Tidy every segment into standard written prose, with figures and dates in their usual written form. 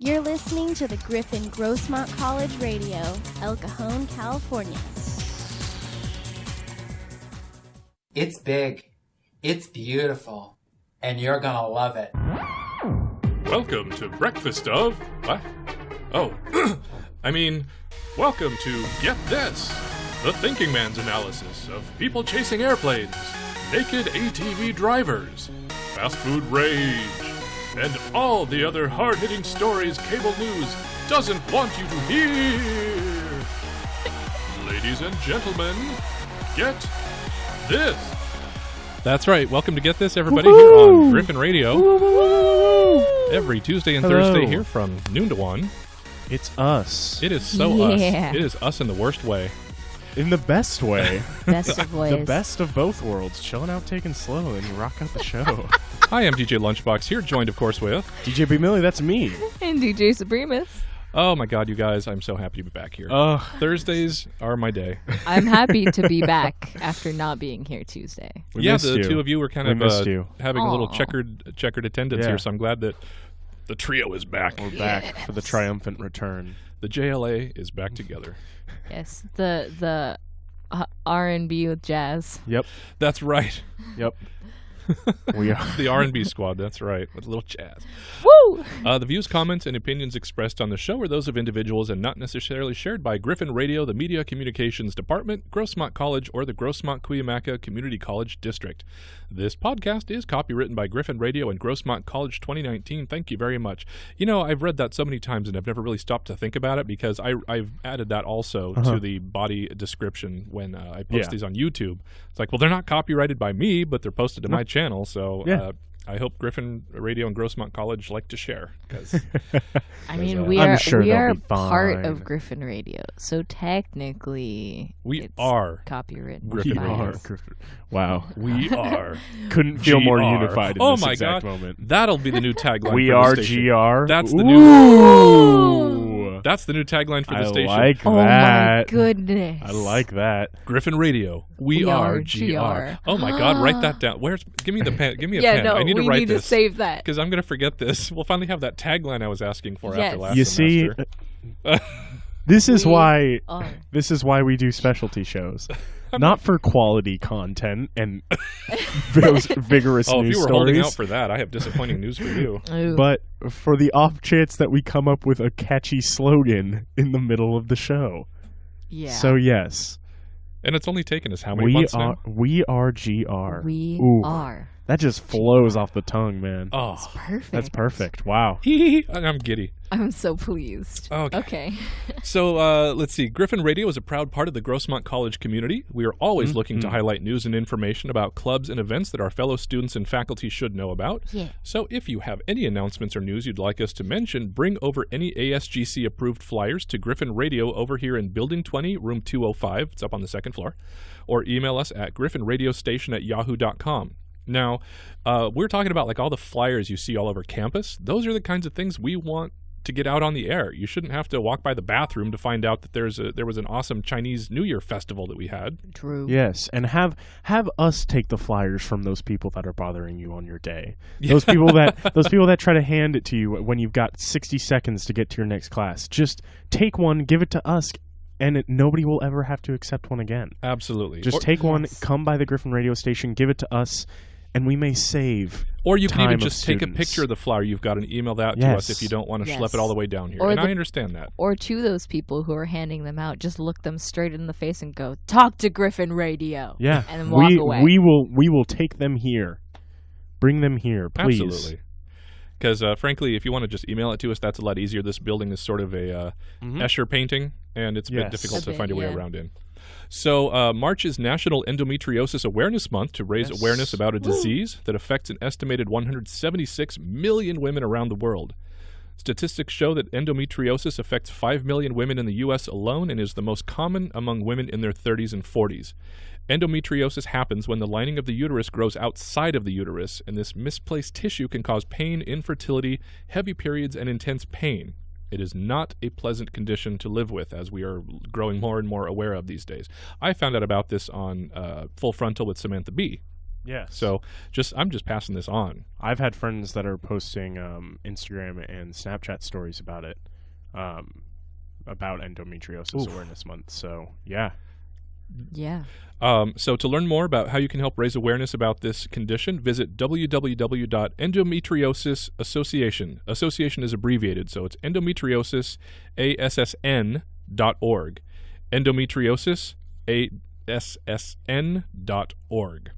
You're listening to the Griffin Grossmont College Radio, El Cajon, California. It's big, it's beautiful, and you're gonna love it. Welcome to Breakfast of... What? Oh, welcome to Get This, the thinking man's analysis of people chasing airplanes, naked ATV drivers, fast food rage, and all the other hard-hitting stories cable news doesn't want you to hear. Ladies and gentlemen, Get This. That's right. Welcome to Get This, everybody, here on Griffin Radio. Every Tuesday and Thursday here from noon to 1. It's us. It is so us. It is us in the worst way. In the best way. Best of ways. The best of both worlds. Chilling out, taking slow, and you rock out the show. Hi, I'm DJ Lunchbox here, joined, of course, with... DJ B. Millie, that's me. And DJ Supremus. Oh, my God, you guys. I'm so happy to be back here. Thursdays are my day. I'm happy to be back after not being here Tuesday. The two of you were kind of having Aww. a little checkered attendance here, so I'm glad that the trio is back. We're back for the triumphant return. The JLA is back together. Yes, the R&B with jazz. Yep. That's right. Yep. We are the R&B squad, that's right, with a little jazz. Woo! The views, comments, and opinions expressed on the show are those of individuals and not necessarily shared by Griffin Radio, the Media Communications Department, Grossmont College, or the Grossmont Cuyamaca Community College District. This podcast is copywritten by Griffin Radio and Grossmont College 2019. Thank you very much. You know, I've read that so many times and I've never really stopped to think about it because I've added that also to the body description when I post these on YouTube. It's like, well, they're not copyrighted by me, but they're posted to my channel, so I hope Griffin Radio and Grossmont College like to share. I mean, we are part of fine. Griffin Radio, so technically we are copyrighted. Griffin by Radio. us. Wow. We are. Couldn't feel more GR. unified in oh this my exact God. moment. That'll be the new tagline We for are the station. GR. That's the new. That's the new tagline for the station. I like that. Oh my goodness. I like that. Griffin Radio. We are GR. Oh my God, write that down. Give me the pen. Give me a pen. No, I need to we write need this. to save that. Because I'm going to forget this. We'll finally have that tagline I was asking for after last You semester. see, this is why we do specialty shows. Not for quality content and vigorous if news you were holding stories, out for that, I have disappointing news for you. Ooh. but for the off chance that we come up with a catchy slogan in the middle of the show. Yeah. So yes, And it's only taken us how many months now? We are GR. We Ooh. are. That just flows off the tongue, man. Oh, It's perfect. That's perfect. Wow. I'm giddy. I'm so pleased. Okay. So let's see. Griffin Radio is a proud part of the Grossmont College community. We are always looking to highlight news and information about clubs and events that our fellow students and faculty should know about. Yeah. So if you have any announcements or news you'd like us to mention, bring over any ASGC-approved flyers to Griffin Radio over here in Building 20, Room 205. It's up on the second floor. Or email us at griffinradiostation@yahoo.com. Now, we're talking about like all the flyers you see all over campus. Those are the kinds of things we want to get out on the air. You shouldn't have to walk by the bathroom to find out that there was an awesome Chinese New Year festival that we had. True. Yes, and have us take the flyers from those people that are bothering you on your day. Those people that try to hand it to you when you've got 60 seconds to get to your next class. Just take one, give it to us, and nobody will ever have to accept one again. Absolutely. Just take one, come by the Griffin radio station, give it to us, and we may save. Or you can even time just of take a students. picture of the flyer you've got and email that to us if you don't want to schlep it all the way down here. Or And I understand that. Or to those people who are handing them out, just look them straight in the face and go, "Talk to Griffin Radio." Yeah, and then walk away. We will take them here. Bring them here, please. Absolutely. Because frankly, if you want to just email it to us, that's a lot easier. This building is sort of a Escher painting, and it's a bit difficult to find your way around in. So March is National Endometriosis Awareness Month to raise awareness about a disease that affects an estimated 176 million women around the world. Statistics show that endometriosis affects 5 million women in the U.S. alone and is the most common among women in their 30s and 40s. Endometriosis happens when the lining of the uterus grows outside of the uterus, and this misplaced tissue can cause pain, infertility, heavy periods, and intense pain. It is not a pleasant condition to live with, as we are growing more and more aware of these days. I found out about this on Full Frontal with Samantha B. Yes. So I'm just passing this on. I've had friends that are posting Instagram and Snapchat stories about it, about Endometriosis Awareness Month. So, yeah. Yeah. So to learn more about how you can help raise awareness about this condition, visit www.endometriosis association. Association is abbreviated, so it's endometriosis.org. Endometriosis.org.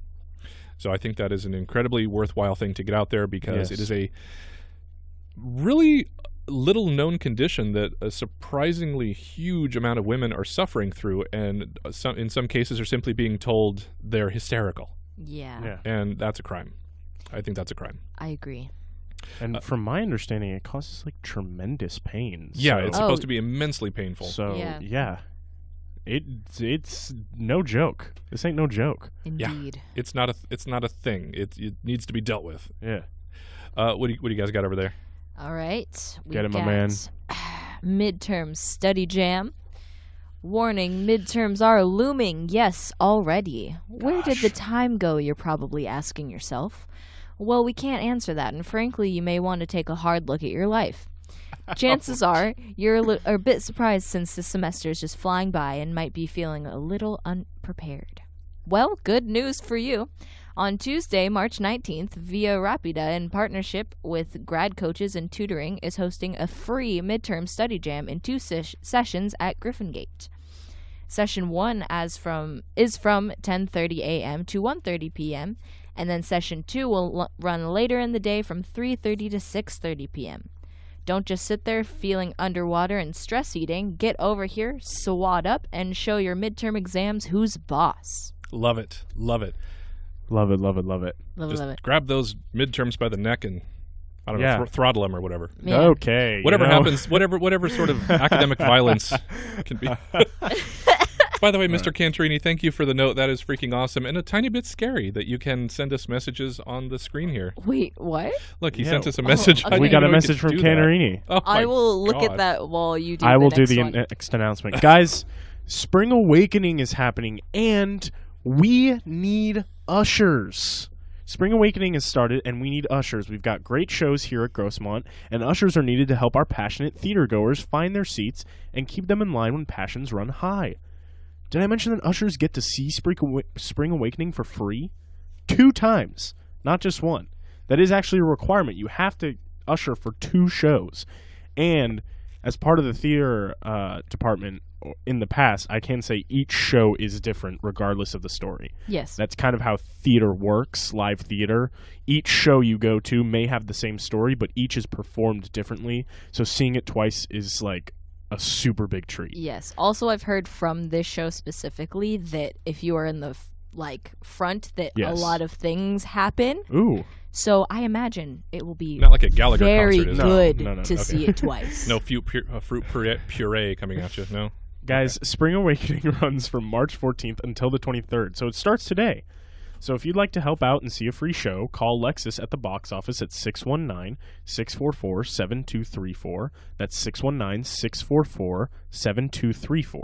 So I think that is an incredibly worthwhile thing to get out there because it is a really little known condition that a surprisingly huge amount of women are suffering through, and in some cases are simply being told they're hysterical. Yeah. And that's a crime. I think that's a crime. I agree. And from my understanding, it causes like tremendous pain. Yeah, so, it's supposed to be immensely painful. So yeah. It's no joke. This ain't no joke. Indeed. Yeah. It's not a thing. It needs to be dealt with. Yeah. What do you guys got over there? All right. Get him, my man. Midterm study jam. Warning, midterms are looming. Yes, already. Where did the time go, you're probably asking yourself? Well, we can't answer that, and frankly, you may want to take a hard look at your life. Chances are you're a bit surprised since this semester is just flying by and might be feeling a little unprepared. Well, good news for you. On Tuesday, March 19th, Via Rapida, in partnership with Grad Coaches and Tutoring, is hosting a free midterm study jam in 2 sessions at Griffin Gate. Session 1 is from 10:30 a.m. to 1:30 p.m., and then Session 2 will run later in the day from 3:30 to 6:30 p.m. Don't just sit there feeling underwater and stress eating. Get over here, swat up, and show your midterm exams who's boss. Love it. Love it. Love it, love it, love it. Just grab those midterms by the neck and, I don't know, throttle them or whatever. Yeah. Okay. Whatever happens, whatever sort of academic violence can be. By the way, Mr. Cantarini, thank you for the note. That is freaking awesome and a tiny bit scary that you can send us messages on the screen here. Wait, what? Look, he sent us a message. okay. We got a message from Cantarini. Oh I will look at that while you do I will do next the one. next announcement. Guys, Spring Awakening is happening, and we need ushers. Spring Awakening has started, and we need ushers. We've got great shows here at Grossmont, and ushers are needed to help our passionate theater goers find their seats and keep them in line when passions run high. Did I mention that ushers get to see Spring Awakening for free? 2 times, not just one. That is actually a requirement. You have to usher for 2 shows. And as part of the theater department in the past, I can say each show is different regardless of the story. Yes. That's kind of how theater works, live theater. Each show you go to may have the same story, but each is performed differently. So seeing it twice is like a super big treat. Yes. Also, I've heard from this show specifically that if you are in the front, that a lot of things happen. Ooh. So I imagine it will be not like a Gallagher very concert, is it? good No, to okay. see it twice. No fruit puree coming at you, no? Guys, Spring Awakening runs from March 14th until the 23rd, so it starts today. So if you'd like to help out and see a free show, call Lexus at the box office at 619-644-7234. That's 619-644-7234.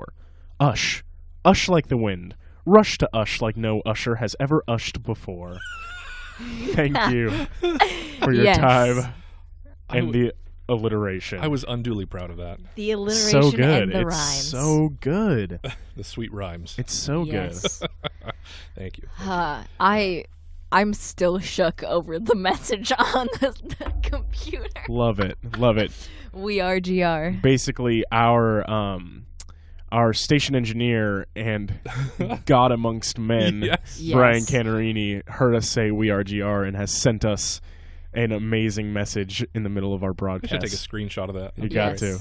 Ush. Ush like the wind. Rush to ush like no usher has ever ushed before. Thank you for your time and the alliteration. I was unduly proud of that. The alliteration so good. and the It's rhymes. so good. The sweet rhymes. It's so Yes. good. Thank you. I'm still shook over the message on the computer. Love it. Love it. We are GR. Basically, our station engineer and God amongst men, Yes. Brian Cantarini, heard us say "We are GR" and has sent us an amazing message in the middle of our I broadcast. should take a screenshot of that. You got to.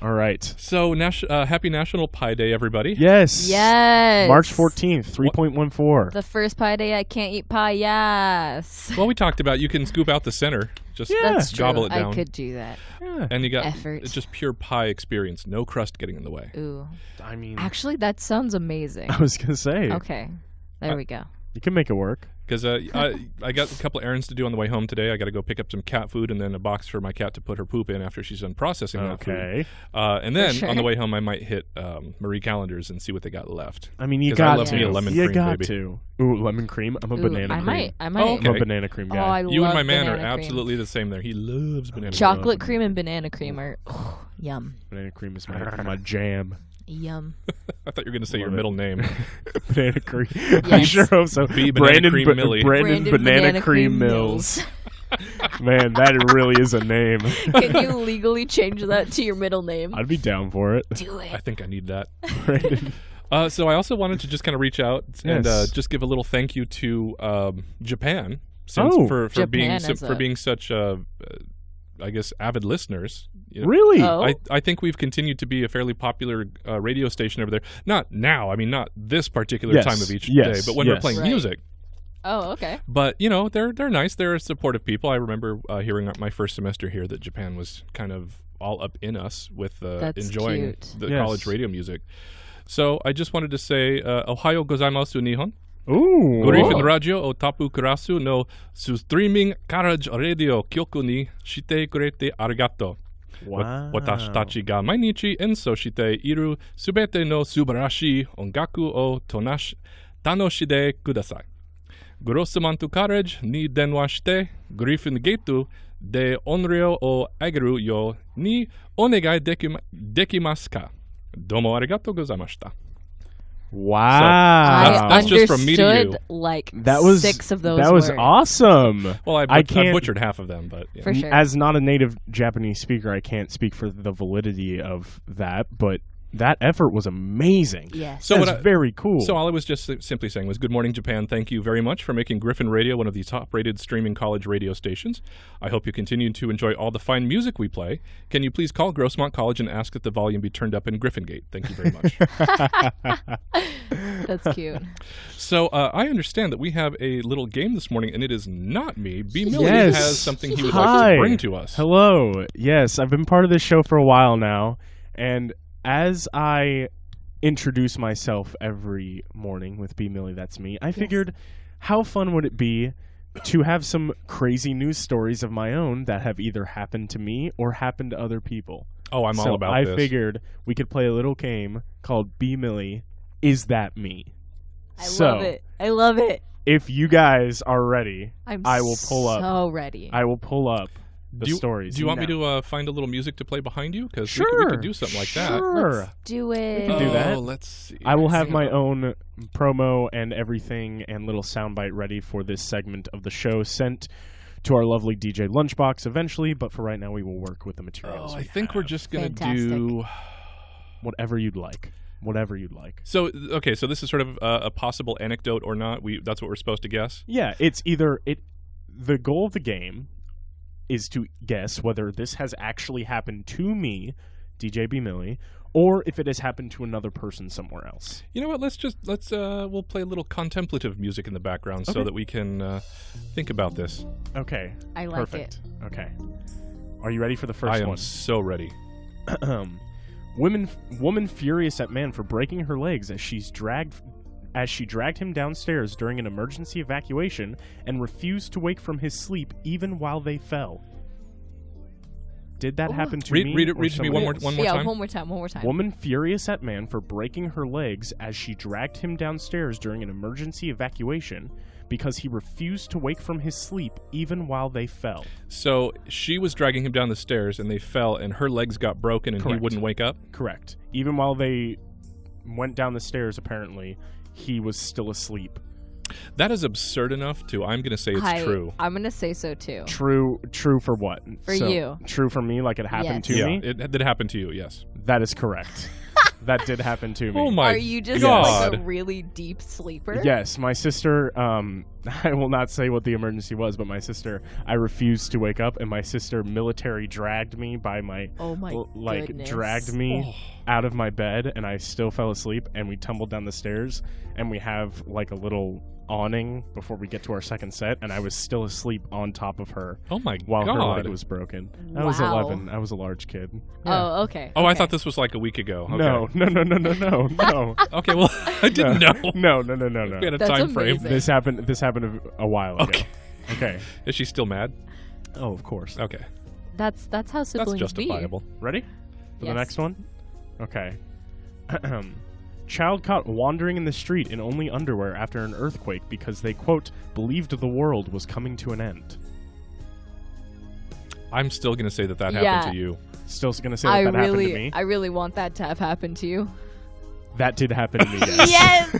All right. So, happy National Pie Day, everybody. Yes. Yes. March 14th, 3.14. The first pie day I can't eat pie, yes. Well, we talked about you can scoop out the center. Just That's true. gobble it down. I could do that. Yeah. And you got Effort. it's just pure pie experience. No crust getting in the way. Ooh. I mean, Actually, that sounds amazing. I was going to say. Okay. There we go. You can make it work. Because I got a couple errands to do on the way home today. I got to go pick up some cat food and then a box for my cat to put her poop in after she's done processing that food. And then on the way home, I might hit Marie Callender's and see what they got left. I mean, you got I love me a lemon cream, baby. to. Ooh, lemon cream? I'm a banana cream. I might. Oh, okay. I'm a banana cream guy. Oh, I you love and my man are banana cream. absolutely the same there. He loves banana cream. Chocolate cream and banana cream are yum. Banana cream is my jam. Yum. I thought you were going to say your middle name. Banana cream. Yes. I sure hope so. B. Banana Cream Millie. Brandon Banana Cream Mills. Man, that really is a name. Can you legally change that to your middle name? I'd be down for it. Do it. I think I need that. Brandon. So I also wanted to just kind of reach out and just give a little thank you to Japan for being such I guess avid listeners. You know, really? Oh. I think we've continued to be a fairly popular radio station over there. Not now. I mean, not this particular time of each day, but when we're playing music. Oh, okay. But you know, they're nice. They're supportive people. I remember hearing my first semester here that Japan was kind of all up in us with enjoying the college radio music. So I just wanted to say, Ohayo gozaimasu Nihon. Ooh. Griffin Radio o tapu kurasu no streaming college radio kyoku ni shite kurete arigato. Wow. 私たちが毎日演奏しているすべての素晴らしい音楽を楽しんでください。グロスマントカレッジに電話してグリフィンゲートで音量を上げるようにお願いできますか。どうもありがとうございました。Wow. I that's just from me to you. understood like That was 6 of those That was words. awesome. Well, I butchered half of them, but yeah. For sure. As not a native Japanese speaker, I can't speak for the validity of that, but that effort was amazing. Yes. So That's very cool. So all I was just simply saying was, good morning, Japan. Thank you very much for making Griffin Radio one of the top-rated streaming college radio stations. I hope you continue to enjoy all the fine music we play. Can you please call Grossmont College and ask that the volume be turned up in Griffin Gate? Thank you very much. That's cute. So I understand that we have a little game this morning, and it is not me. B. Millie Yes. has something he would Hi. like to bring to us. Hello. Yes, I've been part of this show for a while now, and as I introduce myself every morning with B. Millie, that's me, I figured how fun would it be to have some crazy news stories of my own that have either happened to me or happened to other people. Oh, I'm all about this. I figured we could play a little game called B. Millie, Is That Me? I love it. I love it. If you guys are ready, I will pull up. So ready. I will pull up the stories. Do you want me to find a little music to play behind you? Because Sure. we could do something like that. Sure. Let's do it. We can do that. Let's see. I will have my own promo and everything and little soundbite ready for this segment of the show sent to our lovely DJ Lunchbox eventually, but for right now we will work with the materials. I think we're just going to Fantastic. do whatever you'd like. Whatever you'd like. So, okay, so this is sort of a possible anecdote or not. That's what we're supposed to guess? Yeah, it's either the goal of the game is to guess whether this has actually happened to me, DJ B. Millie, or if it has happened to another person somewhere else. You know what? We'll play a little contemplative music in the background so that we can think about this. Okay. I like Perfect. Okay. Are you ready for the first one? I am so ready. Woman furious at man for breaking her legs as she dragged him downstairs during an emergency evacuation and refused to wake from his sleep even while they fell. Did that happen to me? Read it to me one more time. Yeah, one more time. Woman furious at man for breaking her legs as she dragged him downstairs during an emergency evacuation because he refused to wake from his sleep even while they fell. So she was dragging him down the stairs and they fell and her legs got broken and Correct. He wouldn't wake up? Correct. Even while they went down the stairs, apparently, he was still asleep. That is absurd enough to, I'm going to say it's true. I'm going to say so too. True for what? For you. True for me, like it happened to me? Yeah, it did happen to you, yes. That is correct. That did happen to me. Oh my Are you just God. like a really deep sleeper? Yes, my sister, I will not say what the emergency was, but my sister, I refused to wake up, and my sister military dragged me by my, goodness. dragged me out of my bed, and I still fell asleep, and we tumbled down the stairs, and we have like a little awning before we get to our second set, and I was still asleep on top of her. Oh my while God. her leg was broken. I was 11. I was a large kid. Yeah. Oh, okay. Oh, I thought this was like a week ago. Okay. No. Okay, well, I didn't know. No. We had a time frame. This happened a while ago. Okay. Is she still mad? Oh, of course. Okay. That's how siblings That's justifiable. Ready? For Yes. the next one? Okay. Child caught wandering in the street in only underwear after an earthquake because they, quote, believed the world was coming to an end. I'm still going to say that happened to you. Still going to say that happened to me? I really want that to have happened to you. That did happen to me, yes.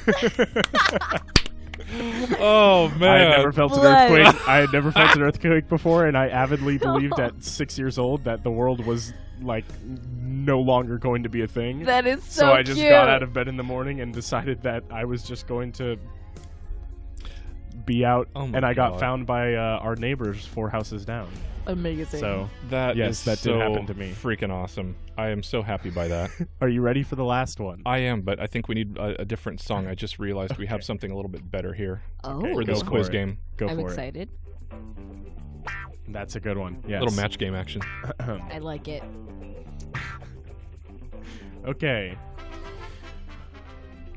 Oh, man. I had never felt an earthquake. I had never felt an earthquake before, and I avidly believed at 6 years old that the world was, like, no longer going to be a thing. That is so I just got out of bed in the morning and decided that I was just going to be out, and I got found by our neighbors 4 houses down. Amazing. So that did happen to me. Freaking awesome. I am so happy by that. Are you ready for the last one? I am, but I think we need a different song. I just realized we have something a little bit better here for this quiz game. I'm excited. That's a good one. Yes. Little match game action. I like it. Okay.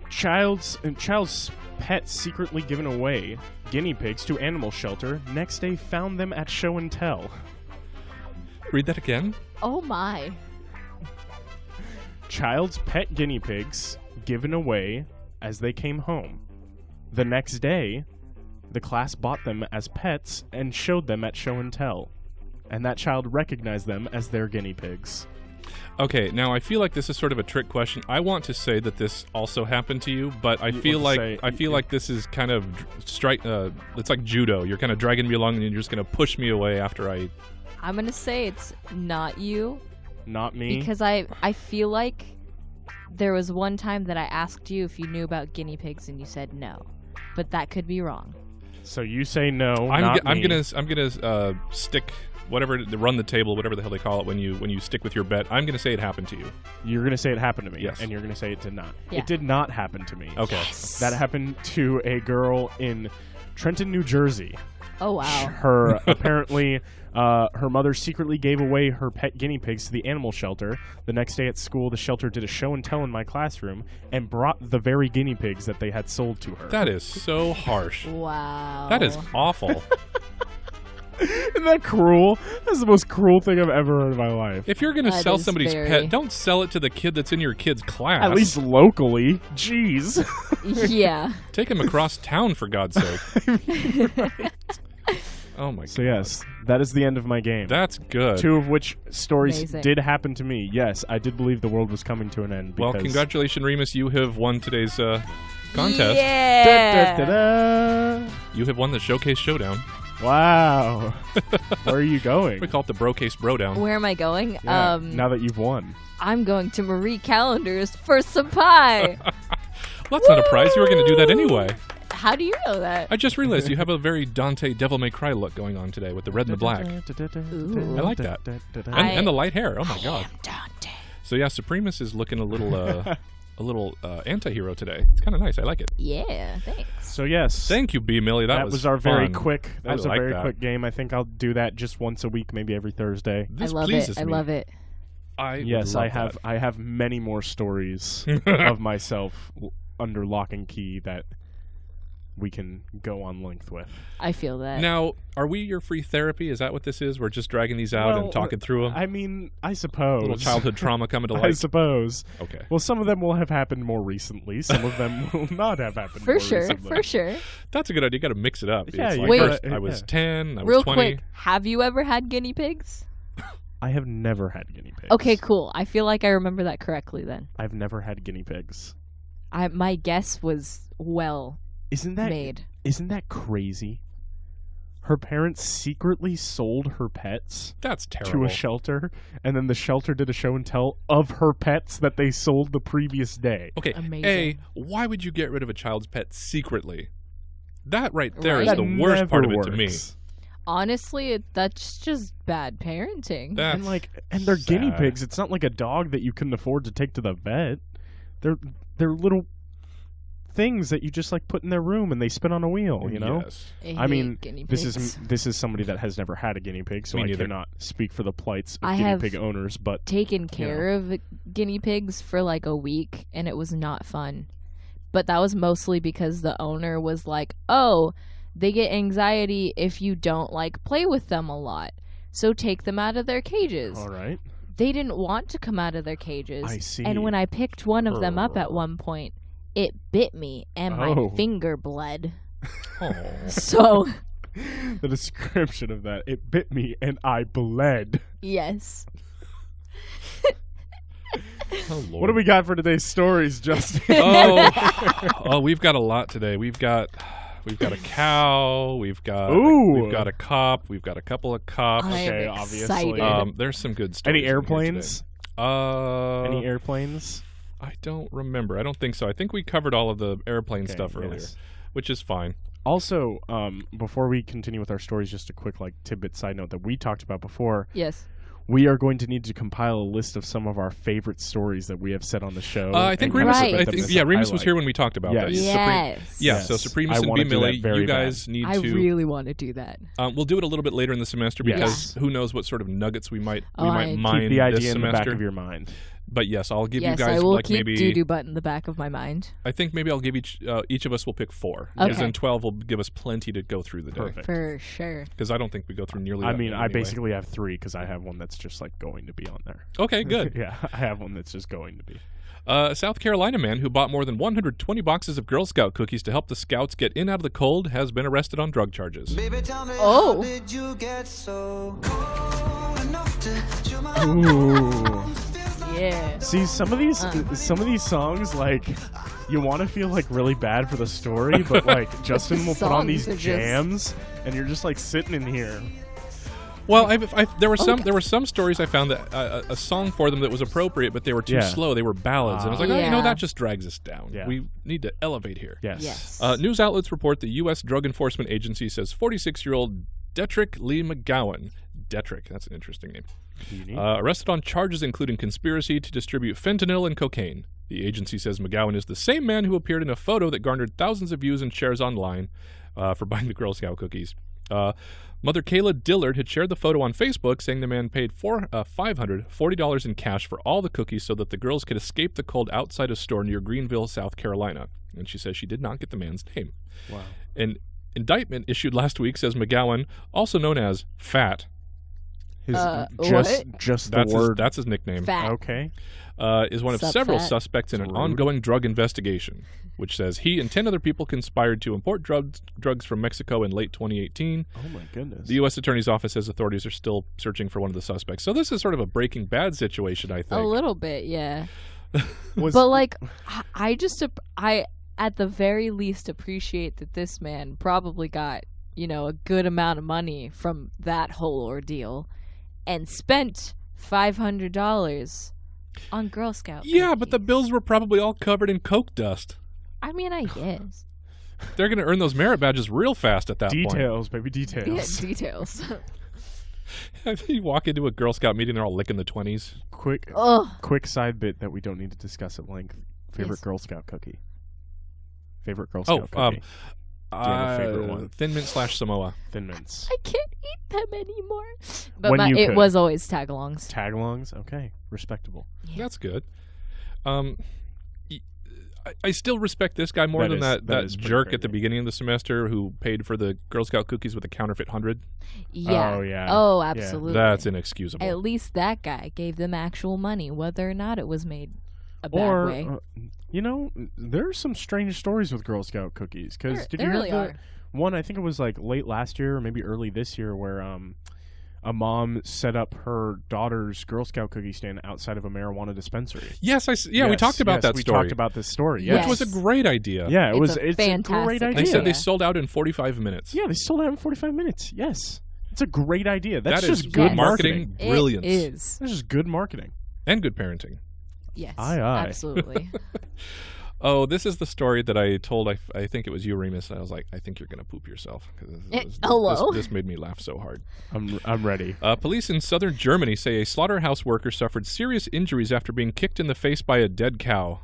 Child's pet secretly given away guinea pigs to animal shelter. Next day found them at show and tell. Read that again. Oh my. Child's pet guinea pigs given away as they came home. The next day, the class bought them as pets and showed them at show and tell. And that child recognized them as their guinea pigs. Okay, now I feel like this is sort of a trick question. I want to say that this also happened to you, but I feel like this is kind of it's like judo. You're kind of dragging me along, and you're just going to push me away after I. I'm going to say it's not you. Not me. Because I feel like there was one time that I asked you if you knew about guinea pigs, and you said no, but that could be wrong. So you say no. I'm gonna stick. Run the table, whatever the hell they call it when you stick with your bet. I'm going to say it happened to you. You're going to say it happened to me. Yes. And you're going to say it did not. Yeah. It did not happen to me. Okay. Yes. That happened to a girl in Trenton, New Jersey. Oh, wow. Her apparently, her mother secretly gave away her pet guinea pigs to the animal shelter. The next day at school, the shelter did a show and tell in my classroom and brought the very guinea pigs that they had sold to her. That is so harsh. Wow. That is awful. Isn't that cruel? That's the most cruel thing I've ever heard in my life. If you're going to sell somebody's pet, don't sell it to the kid that's in your kid's class. At least locally. Jeez. Yeah. Take him across town, for God's sake. Oh, my God. So, yes, that is the end of my game. That's good. 2 of which stories Amazing. did happen to me. Yes, I did believe the world was coming to an end. Well, congratulations, Remus. You have won today's contest. Yeah. Da, da, da, da. You have won the Showcase Showdown. Wow. Where are you going? We call it the Brocase Brodown. Where am I going? Yeah, now that you've won. I'm going to Marie Callender's for some pie. Well, that's not a prize. You were going to do that anyway. How do you know that? I just realized you have a very Dante Devil May Cry look going on today with the red and the black. Ooh. I like that. And the light hair. Oh, my God. Dante. So, yeah, Supremus is looking a little anti-hero today. It's kind of nice. I like it. Yeah, thanks. So, yes. Thank you, B. Millie. That was our very fun. quick. That was a like very that. quick game. I think I'll do that just once a week, maybe every Thursday. This I love pleases it. me. I love it. Yes, I have. I have many more stories of myself under lock and key that we can go on length with. I feel that. Now, are we your free therapy? Is that what this is? We're just dragging these out and talking through them? I mean, I suppose. A little childhood trauma coming to light? I suppose. Okay. Well, some of them will have happened more recently. Some of them will not have happened more recently. For sure. That's a good idea. You got to mix it up. Yeah, it's you like Wait. first I was 10, I was Real 20. quick, have you ever had guinea pigs? I have never had guinea pigs. Okay, cool. I feel like I remember that correctly then. I've never had guinea pigs. My guess was Isn't that made. Isn't that crazy? Her parents secretly sold her pets That's terrible. to a shelter, and then the shelter did a show and tell of her pets that they sold the previous day. Okay, Amazing. why would you get rid of a child's pet secretly? That right there Right. is That the worst part of never it to me. works. Honestly, that's just bad parenting. That's And they're guinea sad. pigs. It's not like a dog that you couldn't afford to take to the vet. They're little things that you just like put in their room and they spin on a wheel, you know? Yes. I mean, guinea this pigs. is somebody that has never had a guinea pig, so Me I neither. cannot speak for the plights of I guinea have pig owners, but taken care of guinea pigs for like a week, and it was not fun. But that was mostly because the owner was like, oh, they get anxiety if you don't like play with them a lot, so take them out of their cages. all right. They didn't want to come out of their cages. I see. And when I picked one of them up at one point, it bit me and my Oh. finger bled. Oh. So, The description of that, it bit me and I bled. yes. Oh, Lord. What do we got for today's stories, Justin? Oh, we've got a lot today. We've got a cow. We've got a cop. We've got a couple of cops. Okay, I'm obviously. excited. There's some good stories. Any in here airplanes? today. Any airplanes? I don't remember. I don't think so. I think we covered all of the airplane stuff earlier, yes. which is fine. Also, before we continue with our stories, just a quick tidbit side note that we talked about before. Yes. We are going to need to compile a list of some of our favorite stories that we have said on the show. I think and Remus. Right. I think, Remus was here when we talked about Yes. that. Yes. Yeah. So Supremus I and wanna B do that Millie, very you guys need I to. really want to do that. We'll do it a little bit later in the semester Yes. because who knows what sort of nuggets we might I mine Keep the idea this in the back semester. of your mind. But yes, I'll give Yes, you guys I will like keep maybe. doo-doo butt in the back of my mind. I think maybe I'll give each of us will pick 4. Okay. Because then 12 will give us plenty to go through the day. Perfect. For sure. Because I don't think we go through nearly. I that mean, many I anyway. basically have 3 because I have one that's just like going to be on there. Okay, good. Yeah, I have one that's just going to be. A South Carolina man who bought more than 120 boxes of Girl Scout cookies to help the Scouts get in out of the cold has been arrested on drug charges. Baby, tell me Oh. how did you get so cold enough to chill my Ooh. Yeah. See, some of these songs, like, you want to feel like really bad for the story, but like Justin will put on these Songs are just- jams, and you're just like sitting in here. Well, there were some stories I found that a song for them that was appropriate, but they were too Yeah. slow. They were ballads, and I was like, oh, Yeah. that just drags us down. Yeah. We need to elevate here. Yes. Yes. News outlets report the U.S. Drug Enforcement Agency says 46-year-old Detrick Lee McGowan. Detrick, that's an interesting name. Unique. Arrested on charges including conspiracy to distribute fentanyl and cocaine. The agency says McGowan is the same man who appeared in a photo that garnered thousands of views and shares online for buying the Girl Scout cookies. Mother Kayla Dillard had shared the photo on Facebook, saying the man paid $540 in cash for all the cookies so that the girls could escape the cold outside a store near Greenville, South Carolina. And she says she did not get the man's name. Wow. An indictment issued last week says McGowan, also known as Fat, His, what? just the that's word. that's his nickname, Fat. Okay. is one of Sup, several Fat? suspects in an Rude. ongoing drug investigation, which says he and 10 other people conspired to import drugs from Mexico in late 2018. Oh my goodness. The U.S. Attorney's Office says authorities are still searching for one of the suspects. So this is sort of a Breaking Bad situation, I think. A little bit, yeah. Was- But like, I at the very least appreciate that this man probably got, a good amount of money from that whole ordeal, and spent $500 on Girl Scout. Yeah, but the cookies. bills were probably all covered in coke dust. I mean, I guess. They're going to earn those merit badges real fast at that details, baby, Yeah, details. details. point. You walk into a Girl Scout meeting, they're all licking the 20s. Quick side bit that we don't need to discuss at length. Favorite Yes. Girl Scout cookie. Favorite Girl Scout cookie. Do you have a favorite one? Thin Mint / Samoa. Thin Mints. I can't eat them anymore. But When you it could. was always tagalongs. Tagalongs. Okay, respectable. Yeah. That's good. I still respect this guy more That than is- that that is pretty jerk at the crazy. beginning of the semester who paid for the Girl Scout cookies with a counterfeit 100. Yeah. Oh, yeah. Oh, Yeah. absolutely. That's inexcusable. At least that guy gave them actual money, whether or not it was made a bad Or, way. there are some strange stories with Girl Scout cookies. Because did There you really hear are. one? I think it was like late last year or maybe early this year, where a mom set up her daughter's Girl Scout cookie stand outside of a marijuana dispensary. Yes, we talked about that we story. talked about this story. Yes. Which was a great idea. Yeah, It's it's a fantastic great idea. They idea. said they sold out in 45 minutes. Yeah, they sold out in 45 minutes. Yes. It's a great idea. That's That is just good Yes. marketing It brilliance. is. That's just good marketing. And good parenting. Yes. Aye, aye. Absolutely. Oh, this is the story that I told, I think it was you, Remus. I was like, I think you're going to poop yourself. 'Cause hello? This made me laugh so hard. I'm ready. Police in southern Germany say a slaughterhouse worker suffered serious injuries after being kicked in the face by a dead cow.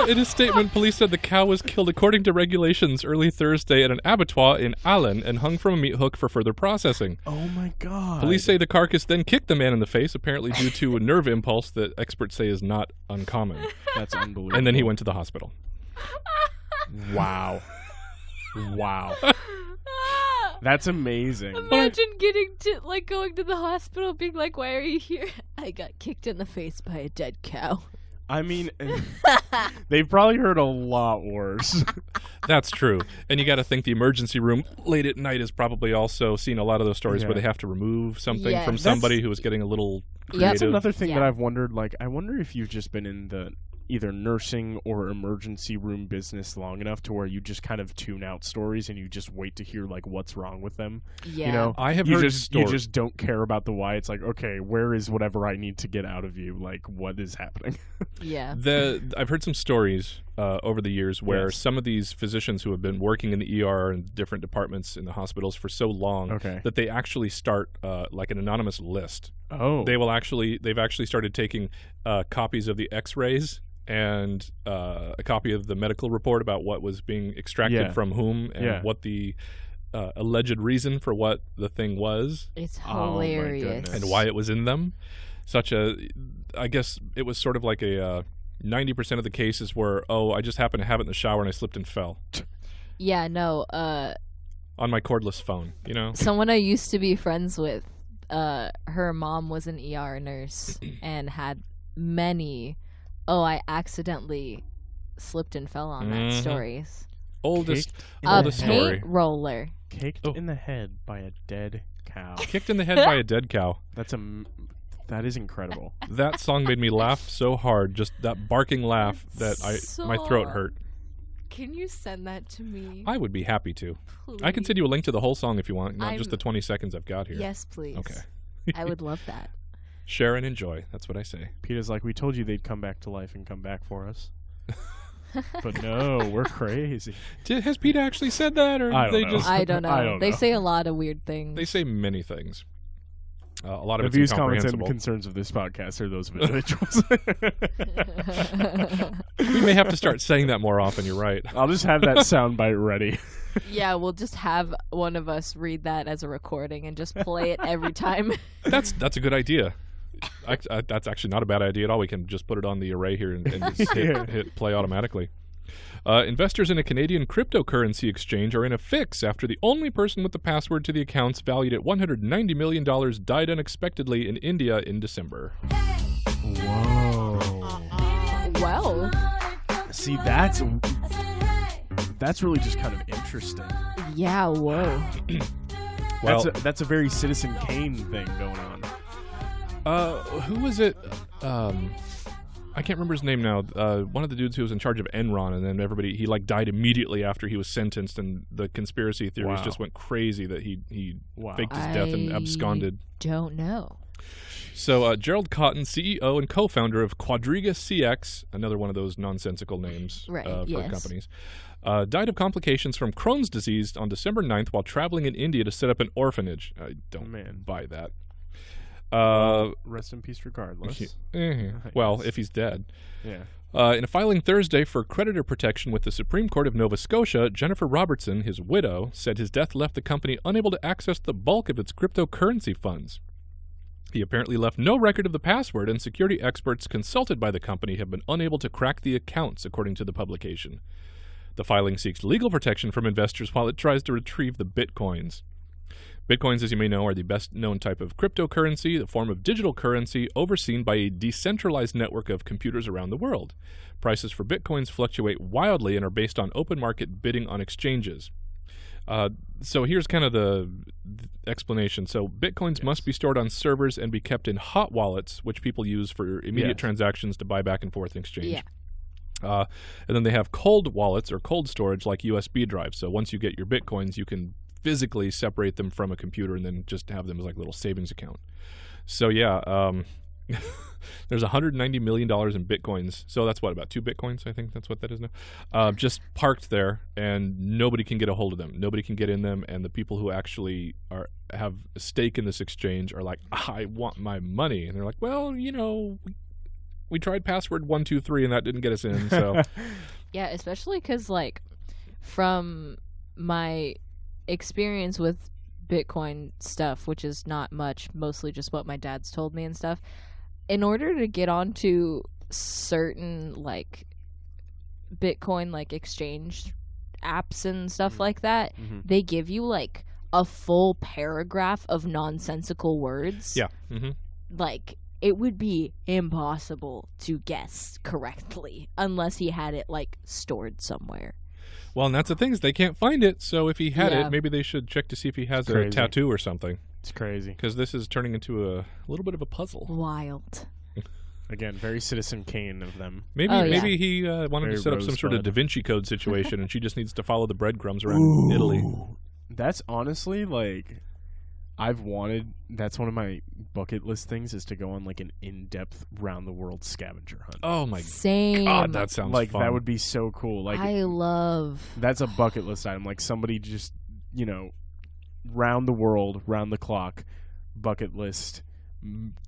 In a statement, police said the cow was killed according to regulations early Thursday at an abattoir in Allen and hung from a meat hook for further processing. Oh my God. Police say the carcass then kicked the man in the face, apparently due to a nerve impulse that experts say is not uncommon. That's unbelievable. And then he went to the hospital. Wow. Wow. That's amazing. Imagine going to the hospital being like, why are you here? I got kicked in the face by a dead cow. I mean, they've probably heard a lot worse. That's true. And you got to think the emergency room late at night has probably also seen a lot of those stories where they have to remove something from somebody who is getting a little creative. That's another thing that I've wondered. Like, I wonder if you've just been in the either nursing or emergency room business long enough to where you just kind of tune out stories and you just wait to hear like what's wrong with them. Yeah. You know, I have heard you just don't care about the why. It's like, okay, where is whatever I need to get out of you? Like, what is happening? Yeah. I've heard some stories over the years where some of these physicians who have been working in the ER and different departments in the hospitals for so long that they actually start like an anonymous list. Oh. They've actually started taking copies of the X-rays and a copy of the medical report about what was being extracted from whom and what the alleged reason for what the thing was. It's hilarious. And why it was in them. I guess it was sort of like a 90% of the cases were, I just happened to have it in the shower and I slipped and fell. Yeah, no. On my cordless phone, you know? Someone I used to be friends with, her mom was an ER nurse and had many... I accidentally slipped and fell on that stories. Oldest story. Paint roller. Kicked in the head by a dead cow. Kicked in the head by a dead cow. That is incredible. That song made me laugh so hard, just that barking laugh that my throat hurt. Can you send that to me? I would be happy to. Please. I can send you a link to the whole song if you want, not just the 20 seconds I've got here. Yes, please. Okay. I would love that. Share and enjoy. That's what I say. Peter's like, we told you they'd come back to life and come back for us. But no, we're crazy. Has PETA actually said that? Or I don't know. I don't know. I don't they know. say a lot of weird things. They say many things. A lot of the it's views, comments, and incomprehensible. concerns of this podcast are those of individuals. We may have to start saying that more often. You're right. I'll just have that soundbite ready. Yeah, we'll just have one of us read that as a recording and just play it every time. That's a good idea. That's actually not a bad idea at all. We can just put it on the array here and just hit play automatically. Investors in a Canadian cryptocurrency exchange are in a fix after the only person with the password to the accounts valued at $190 million died unexpectedly in India in December. Whoa. Well. See, that's really just kind of interesting. Yeah, whoa. Well, that's a very Citizen Kane thing going on. Who was it? I can't remember his name now. One of the dudes who was in charge of Enron, and then he died immediately after he was sentenced, and the conspiracy theories just went crazy that he faked his death and absconded. Don't know. So Gerald Cotton, CEO and co-founder of Quadriga CX, another one of those nonsensical names for companies, died of complications from Crohn's disease on December 9th while traveling in India to set up an orphanage. I don't buy that. Rest in peace regardless. Well, if he's dead. Yeah. In a filing Thursday for creditor protection with the Supreme Court of Nova Scotia, Jennifer Robertson, his widow, said his death left the company unable to access the bulk of its cryptocurrency funds. He apparently left no record of the password, and security experts consulted by the company have been unable to crack the accounts, according to the publication. The filing seeks legal protection from investors while it tries to retrieve the bitcoins. Bitcoins, as you may know, are the best-known type of cryptocurrency, a form of digital currency overseen by a decentralized network of computers around the world. Prices for bitcoins fluctuate wildly and are based on open market bidding on exchanges. So here's kind of the explanation. So bitcoins must be stored on servers and be kept in hot wallets, which people use for immediate transactions to buy back and forth in exchange. And then they have cold wallets or cold storage like USB drives. So once you get your bitcoins, you can physically separate them from a computer and then just have them as like a little savings account. So there's $190 million in bitcoins. So that's about 2 bitcoins, I think that's what that is now. Just parked there, and nobody can get a hold of them. Nobody can get in them, and the people who actually have a stake in this exchange are like, I want my money. And they're like, well, we we tried password 123 and that didn't get us in. So Yeah, especially because, like, from my experience with Bitcoin stuff, which is not much, mostly just what my dad's told me and stuff, in order to get onto certain, like, Bitcoin, like, exchange apps and stuff like that, they give you, like, a full paragraph of nonsensical words. yeah. Like, it would be impossible to guess correctly unless he had it, like, stored somewhere. Well, and that's the thing is they can't find it. So if he had Yeah. it, maybe they should check to see if he has a Crazy. tattoo or something. It's crazy. Because this is turning into a little bit of a puzzle. Wild. Again, very Citizen Kane of them. Maybe Oh, yeah. maybe he wanted Very to set up some sort of Da Rosebud. Vinci Code situation, and she just needs to follow the breadcrumbs around Italy. That's honestly, like, that's one of my bucket list things is to go on, like, an in-depth round-the-world scavenger hunt. Oh my Same. God, that sounds like, fun. that would be so cool. Like, I love. that's a bucket list item. Like, somebody just, round the world, round the clock, bucket list.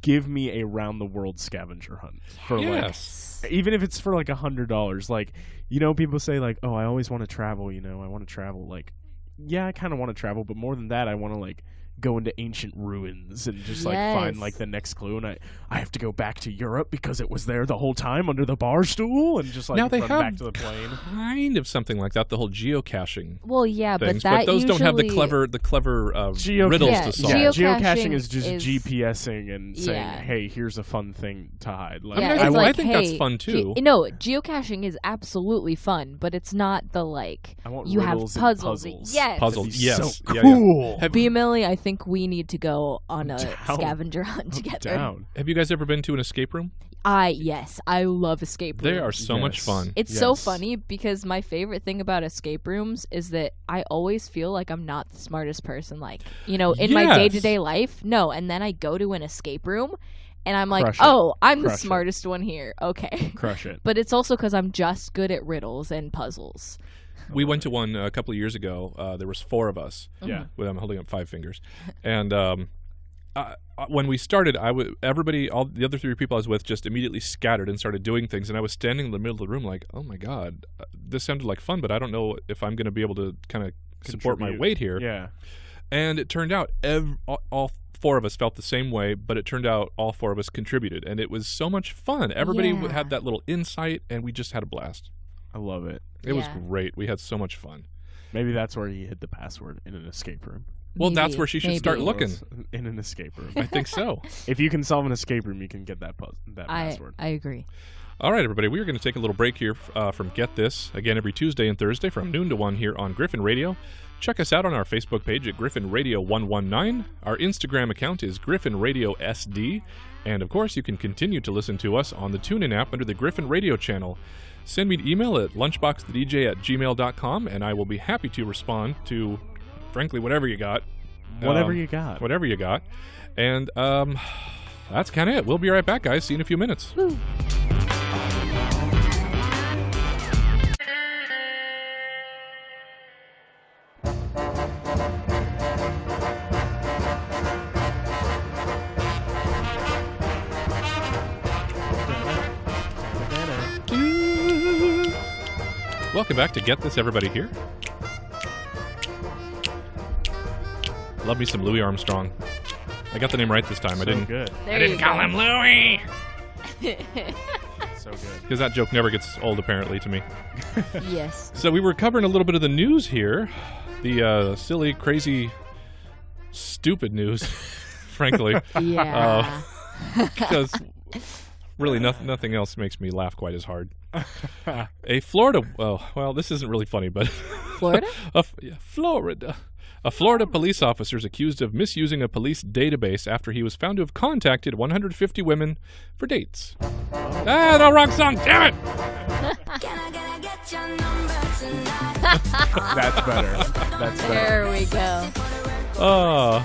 Give me a round-the-world scavenger hunt for, Yes. like, even if it's for, like, $100. Like, people say, like, oh, I always want to travel, I want to travel. Like, yeah, I kind of want to travel, but more than that, I want to, like, go into ancient ruins and just like find like the next clue, and I have to go back to Europe because it was there the whole time under the bar stool, and just like Now they run have back to the plane. kind of something like that, the whole geocaching Well, yeah, things, but that those don't have the usually- clever riddles Yeah, to solve. Yeah, Geocaching geocaching is just is- GPSing and saying, Yeah. hey, here's a fun thing to hide. Like, Yeah, I it's mean, I like, think that's hey, fun too. No, geocaching is absolutely fun, but it's not the like I want you have riddles and puzzles. puzzles. Yes. Puzzles, That'd be yes. so Yeah, cool. yeah. B. Millie, I think we need to go on a Down. scavenger hunt together. Down. Have you guys ever been to an escape room? Yes, I love escape rooms. They are so much Yes. fun. It's so Yes. funny because my favorite thing about escape rooms is that I always feel like I'm not the smartest person, like, in my Yes. day-to-day life. No, and then I go to an escape room and I'm like, Crush it. oh, I'm the Crush it. smartest one here. Okay. Crush it. But it's also because I'm just good at riddles and puzzles. We went to one a couple of years ago. There was 4 of us. Yeah. Well, I'm holding up 5 fingers. And when we started, everybody, all the other 3 people I was with, just immediately scattered and started doing things. And I was standing in the middle of the room like, oh my God, this sounded like fun, but I don't know if I'm going to be able to kind of support my Contribute. weight here. Yeah. And it turned out all 4 of us felt the same way, but it turned out all 4 of us contributed. And it was so much fun. Everybody Yeah. had that little insight, and we just had a blast. I love it. It was Yeah. great. We had so much fun. Maybe that's where he hid the password, in an escape room. Well, that's Maybe, where she should start maybe. looking. In an escape room. I think so. If you can solve an escape room, you can get that password. I agree. All right, everybody, we are going to take a little break here from Get This, again, every Tuesday and Thursday from noon to 1 here on Griffin Radio. Check us out on our Facebook page at Griffin Radio 119. Our Instagram account is Griffin Radio SD. And, of course, you can continue to listen to us on the TuneIn app under the Griffin Radio channel. Send me an email at lunchboxthedj@gmail.com, and I will be happy to respond to, frankly, whatever you got. Whatever you got. Whatever you got. And that's kind of it. We'll be right back, guys. See you in a few minutes. Woo. Welcome back to Get This, everybody here. Love me some Louis Armstrong. I got the name right this time. I didn't Good. There you go. Louis So good. because that joke never gets old, apparently, to me. Yes. So we were covering a little bit of the news here, the silly, crazy, stupid news, frankly, Yeah. because really nothing else makes me laugh quite as hard. A Florida, well, this isn't really funny, but Florida? Florida. A Florida police officer is accused of misusing a police database after he was found to have contacted 150 women for dates. Ah, the wrong song, damn it! That's better. That's better. There we go. Oh,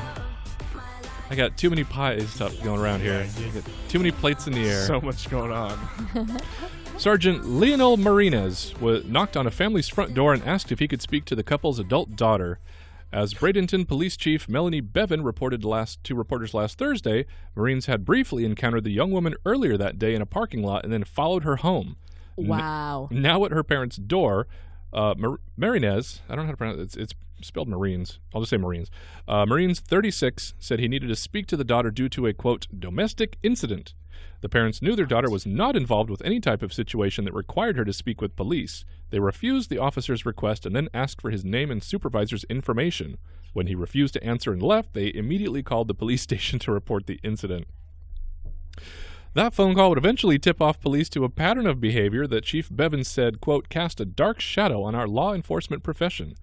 I got too many pies stuff going around here. Too many plates in the air. So much going on. Sergeant Leonel Martinez knocked on a family's front door and asked if he could speak to the couple's adult daughter. As Bradenton Police Chief Melanie Bevan reported to reporters last Thursday, Marines had briefly encountered the young woman earlier that day in a parking lot and then followed her home. Wow. Now at her parents' door, Marinez, I don't know how to pronounce it, it's spelled Marines. I'll just say Marines. Marines 36 said he needed to speak to the daughter due to a, quote, domestic incident. The parents knew their daughter was not involved with any type of situation that required her to speak with police. They refused the officer's request and then asked for his name and supervisor's information. When he refused to answer and left, they immediately called the police station to report the incident. That phone call would eventually tip off police to a pattern of behavior that Chief Bevan said, quote, cast a dark shadow on our law enforcement profession.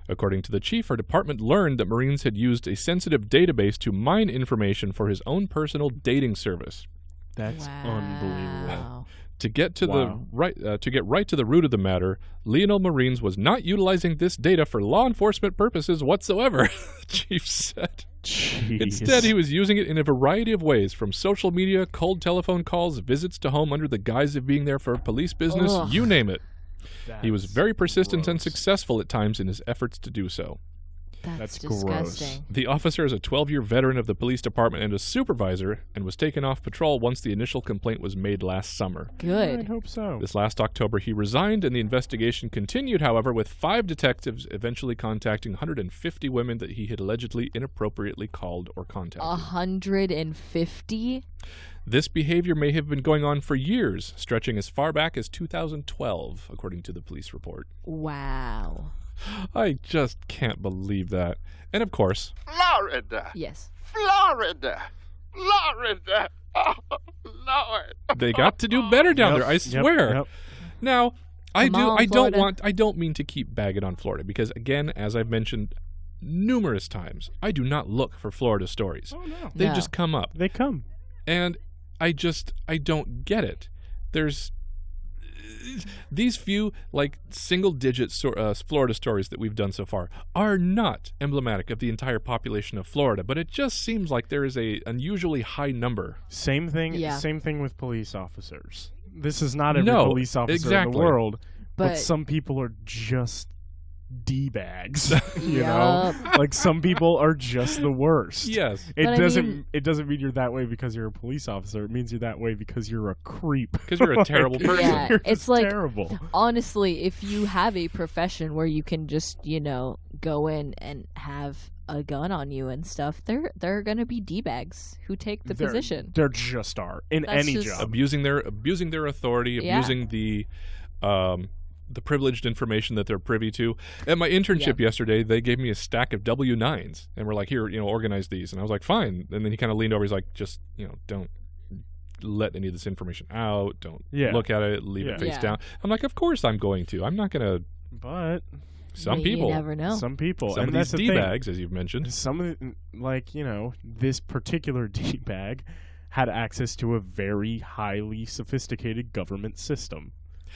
According to the chief, her department learned that Marines had used a sensitive database to mine information for his own personal dating service. That's unbelievable. To get right to the root of the matter, Lionel Marines was not utilizing this data for law enforcement purposes whatsoever, the chief said. Jeez. Instead, he was using it in a variety of ways, from social media, cold telephone calls, visits to home under the guise of being there for police business, you name it. He was very persistent and successful at times in his efforts to do so. That's disgusting. Gross. The officer is a 12-year veteran of the police department and a supervisor, and was taken off patrol once the initial complaint was made last summer. Good. I hope so. This last October, he resigned, and the investigation continued, however, with 5 detectives eventually contacting 150 women that he had allegedly inappropriately called or contacted. 150? This behavior may have been going on for years, stretching as far back as 2012, according to the police report. Wow. I just can't believe that. And of course, Florida. Yes. Florida. Florida. Oh, Lord. they got to do better down there, I swear. Yep. Now, I Florida. don't mean to keep bagging on Florida because, again, as I've mentioned numerous times, I do not look for Florida stories. Oh, no. They No. just come up. They come. And I don't get it. There's these few single-digit Florida stories that we've done so far are not emblematic of the entire population of Florida, but it just seems like there is a unusually high number. Same thing. Yeah. Same thing with police officers. This is not every No, police officer in exactly. the world, but But- some people are just D-bags. you Yup. know, like some people are just the worst. Yes, It But I doesn't. mean- It doesn't mean you're that way because you're a police officer. It means you're that way because you're a creep. because you're a terrible person. Yeah, You're it's just like- terrible. Honestly, if you have a profession where you can just, go in and have a gun on you and stuff, there are going to be D-bags who take the position. There just are in That's any just- job. abusing their authority, Yeah. abusing the privileged information that they're privy to. At my internship yesterday, they gave me a stack of W-9s and were like, here, organize these. And I was like, fine. And then he kind of leaned over. He's like, just, don't let any of this information out. Don't look at it. Leave it face Yeah. down. I'm like, of course I'm going to. I'm not going to. But Some You people. never know. some people, Some and of that's these the thing. D-bags, as you've mentioned. Some of this particular D-bag had access to a very highly sophisticated government system.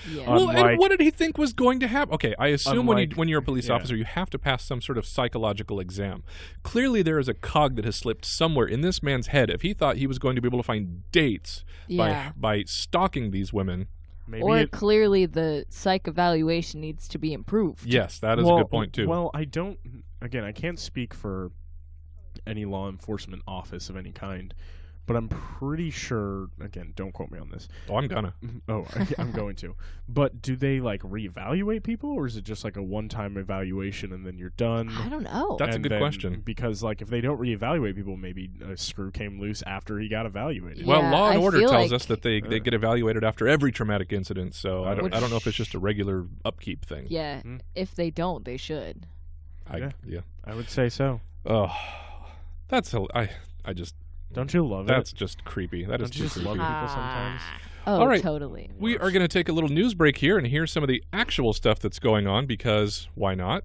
Yeah. Well, Unlike- and what did he think was going to happen? Okay, I assume Unlike- when you're a police yeah. officer, you have to pass some sort of psychological exam. Clearly, there is a cog that has slipped somewhere in this man's head. If he thought he was going to be able to find dates Yeah. by stalking these women, Maybe Or it, clearly the psych evaluation needs to be improved. yes, that is a good point too. Well, I can't speak for any law enforcement office of any kind, but I'm pretty sure, again, don't quote me on this. Oh, I'm gonna. Oh, I'm going to. But do they reevaluate people, or is it just a one-time evaluation and then you're done? I don't know. That's a And good then- question. Because if they don't reevaluate people, maybe a screw came loose after he got evaluated. Well, Yeah, Law and I Order feel tells like- us that they get evaluated after every traumatic incident. So I Which- don't know if it's just a regular upkeep thing. Yeah, Hmm. if they don't, they should. Yeah. I would say so. Oh, that's I just Don't you love that's it? just creepy. That is Don't too you just creepy. love people sometimes? Oh, All right. totally. We are going to take a little news break here and hear some of the actual stuff that's going on because why not?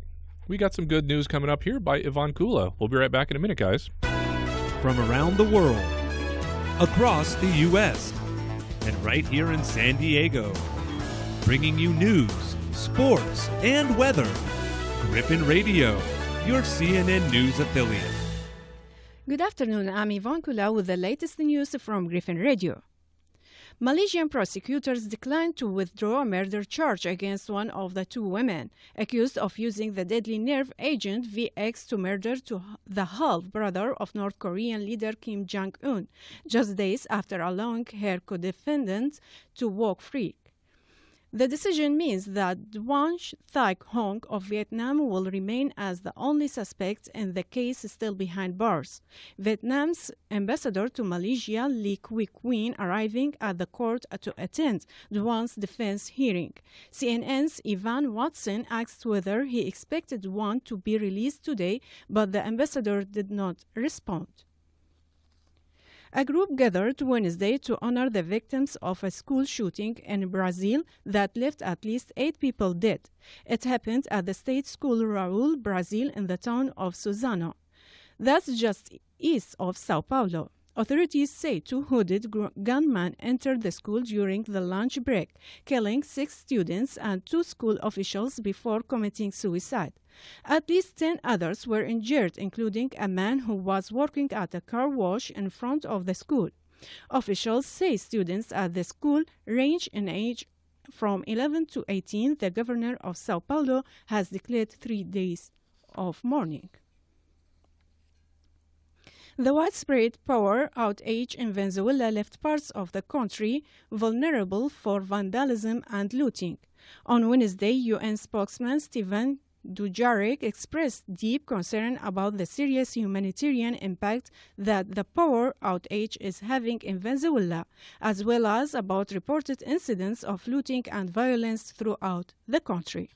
We got some good news coming up here by Yvonne Kula. We'll be right back in a minute, guys. From around the world, across the U.S., and right here in San Diego, bringing you news, sports, and weather. Griffin Radio, your CNN News affiliate. Good afternoon, I'm Yvonne Kula with the latest news from Griffin Radio. Malaysian prosecutors declined to withdraw a murder charge against one of the two women, accused of using the deadly nerve agent VX to murder the half-brother of North Korean leader Kim Jong-un, just days after allowing her co-defendant to walk free. The decision means that Duan Thach Hong of Vietnam will remain as the only suspect in the case still behind bars. Vietnam's ambassador to Malaysia, Lee Quoc-Win, arriving at the court to attend Duan's defense hearing. CNN's Ivan Watson asked whether he expected Duan to be released today, but the ambassador did not respond. A group gathered Wednesday to honor the victims of a school shooting in Brazil that left at least 8 people dead. It happened at the state school Raul, Brazil, in the town of Suzano. That's just east of Sao Paulo. Authorities say 2 hooded gunmen entered the school during the lunch break, killing 6 students and 2 school officials before committing suicide. At least 10 others were injured, including a man who was working at a car wash in front of the school. Officials say students at the school range in age from 11 to 18. The governor of Sao Paulo has declared 3 days of mourning. The widespread power outage in Venezuela left parts of the country vulnerable for vandalism and looting. On Wednesday, UN spokesman Stephen Dujarric expressed deep concern about the serious humanitarian impact that the power outage is having in Venezuela, as well as about reported incidents of looting and violence throughout the country.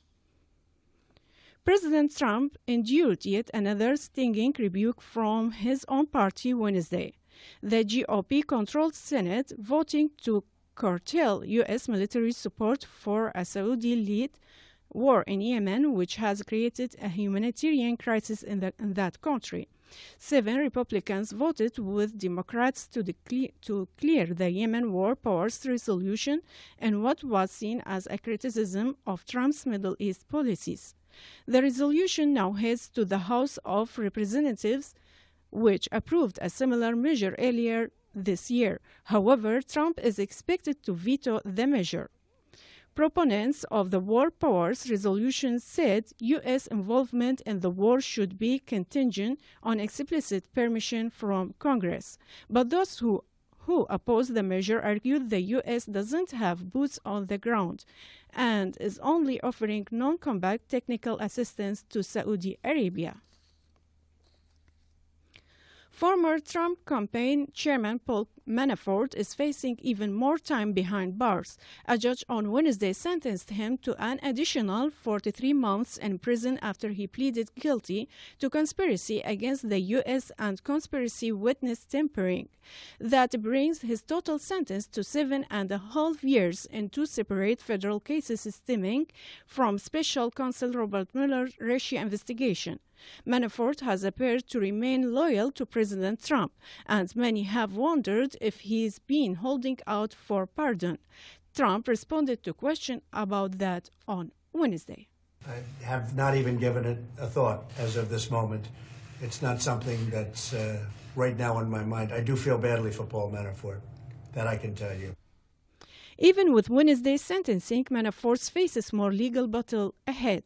President Trump endured yet another stinging rebuke from his own party Wednesday. The GOP-controlled Senate voting to curtail U.S. military support for a Saudi-led war in Yemen, which has created a humanitarian crisis in that country. 7 Republicans voted with Democrats to clear the Yemen War Powers resolution in what was seen as a criticism of Trump's Middle East policies. The resolution now heads to the House of Representatives, which approved a similar measure earlier this year. However, Trump is expected to veto the measure. Proponents of the War Powers resolution said U.S. involvement in the war should be contingent on explicit permission from Congress. But those who oppose the measure argued the U.S. doesn't have boots on the ground and is only offering non-combat technical assistance to Saudi Arabia. Former Trump campaign chairman Paul Manafort is facing even more time behind bars. A judge on Wednesday sentenced him to an additional 43 months in prison after he pleaded guilty to conspiracy against the U.S. and conspiracy witness tampering. That brings his total sentence to 7.5 years in 2 separate federal cases stemming from Special Counsel Robert Mueller's Russia investigation. Manafort has appeared to remain loyal to President Trump, and many have wondered if he's been holding out for pardon. Trump responded to questions about that on Wednesday. I have not even given it a thought as of this moment. It's not something that's right now on my mind. I do feel badly for Paul Manafort, that I can tell you. Even with Wednesday's sentencing, Manafort faces more legal battle ahead.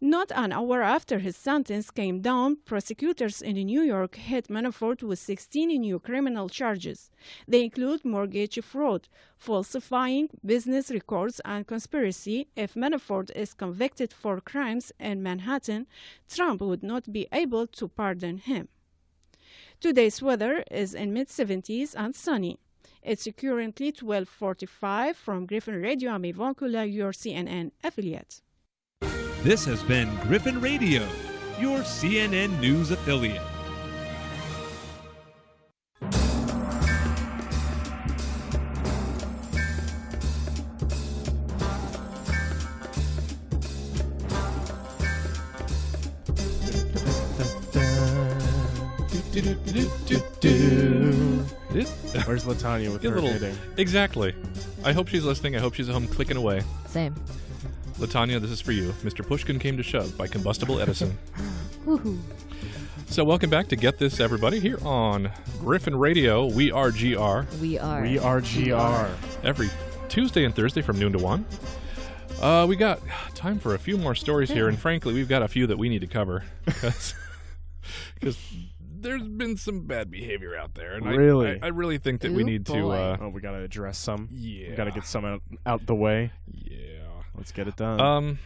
Not an hour after his sentence came down, prosecutors in New York hit Manafort with 16 new criminal charges. They include mortgage fraud, falsifying business records, and conspiracy. If Manafort is convicted for crimes in Manhattan, Trump would not be able to pardon him. Today's weather is in mid-70s and sunny. It's currently 12:45 from Griffin Radio. I'm Yvonne Kula, your CNN affiliate. This has been Griffin Radio, your CNN News affiliate. Where's Latanya with her hitting? Exactly. I hope she's listening. I hope she's at home clicking away. Same. Latanya, this is for you. Mr. Pushkin Came to Shove by Combustible Edison. So welcome back to Get This, everybody, here on Griffin Radio. We are GR. We are GR. Every Tuesday and Thursday from noon to 1. We got time for a few more stories here, and frankly, we've got a few that we need to cover. Because there's been some bad behavior out there. And Really? I really think that we need to... we got to address some. Yeah. We got to get some out the way. Yeah. Let's get it done.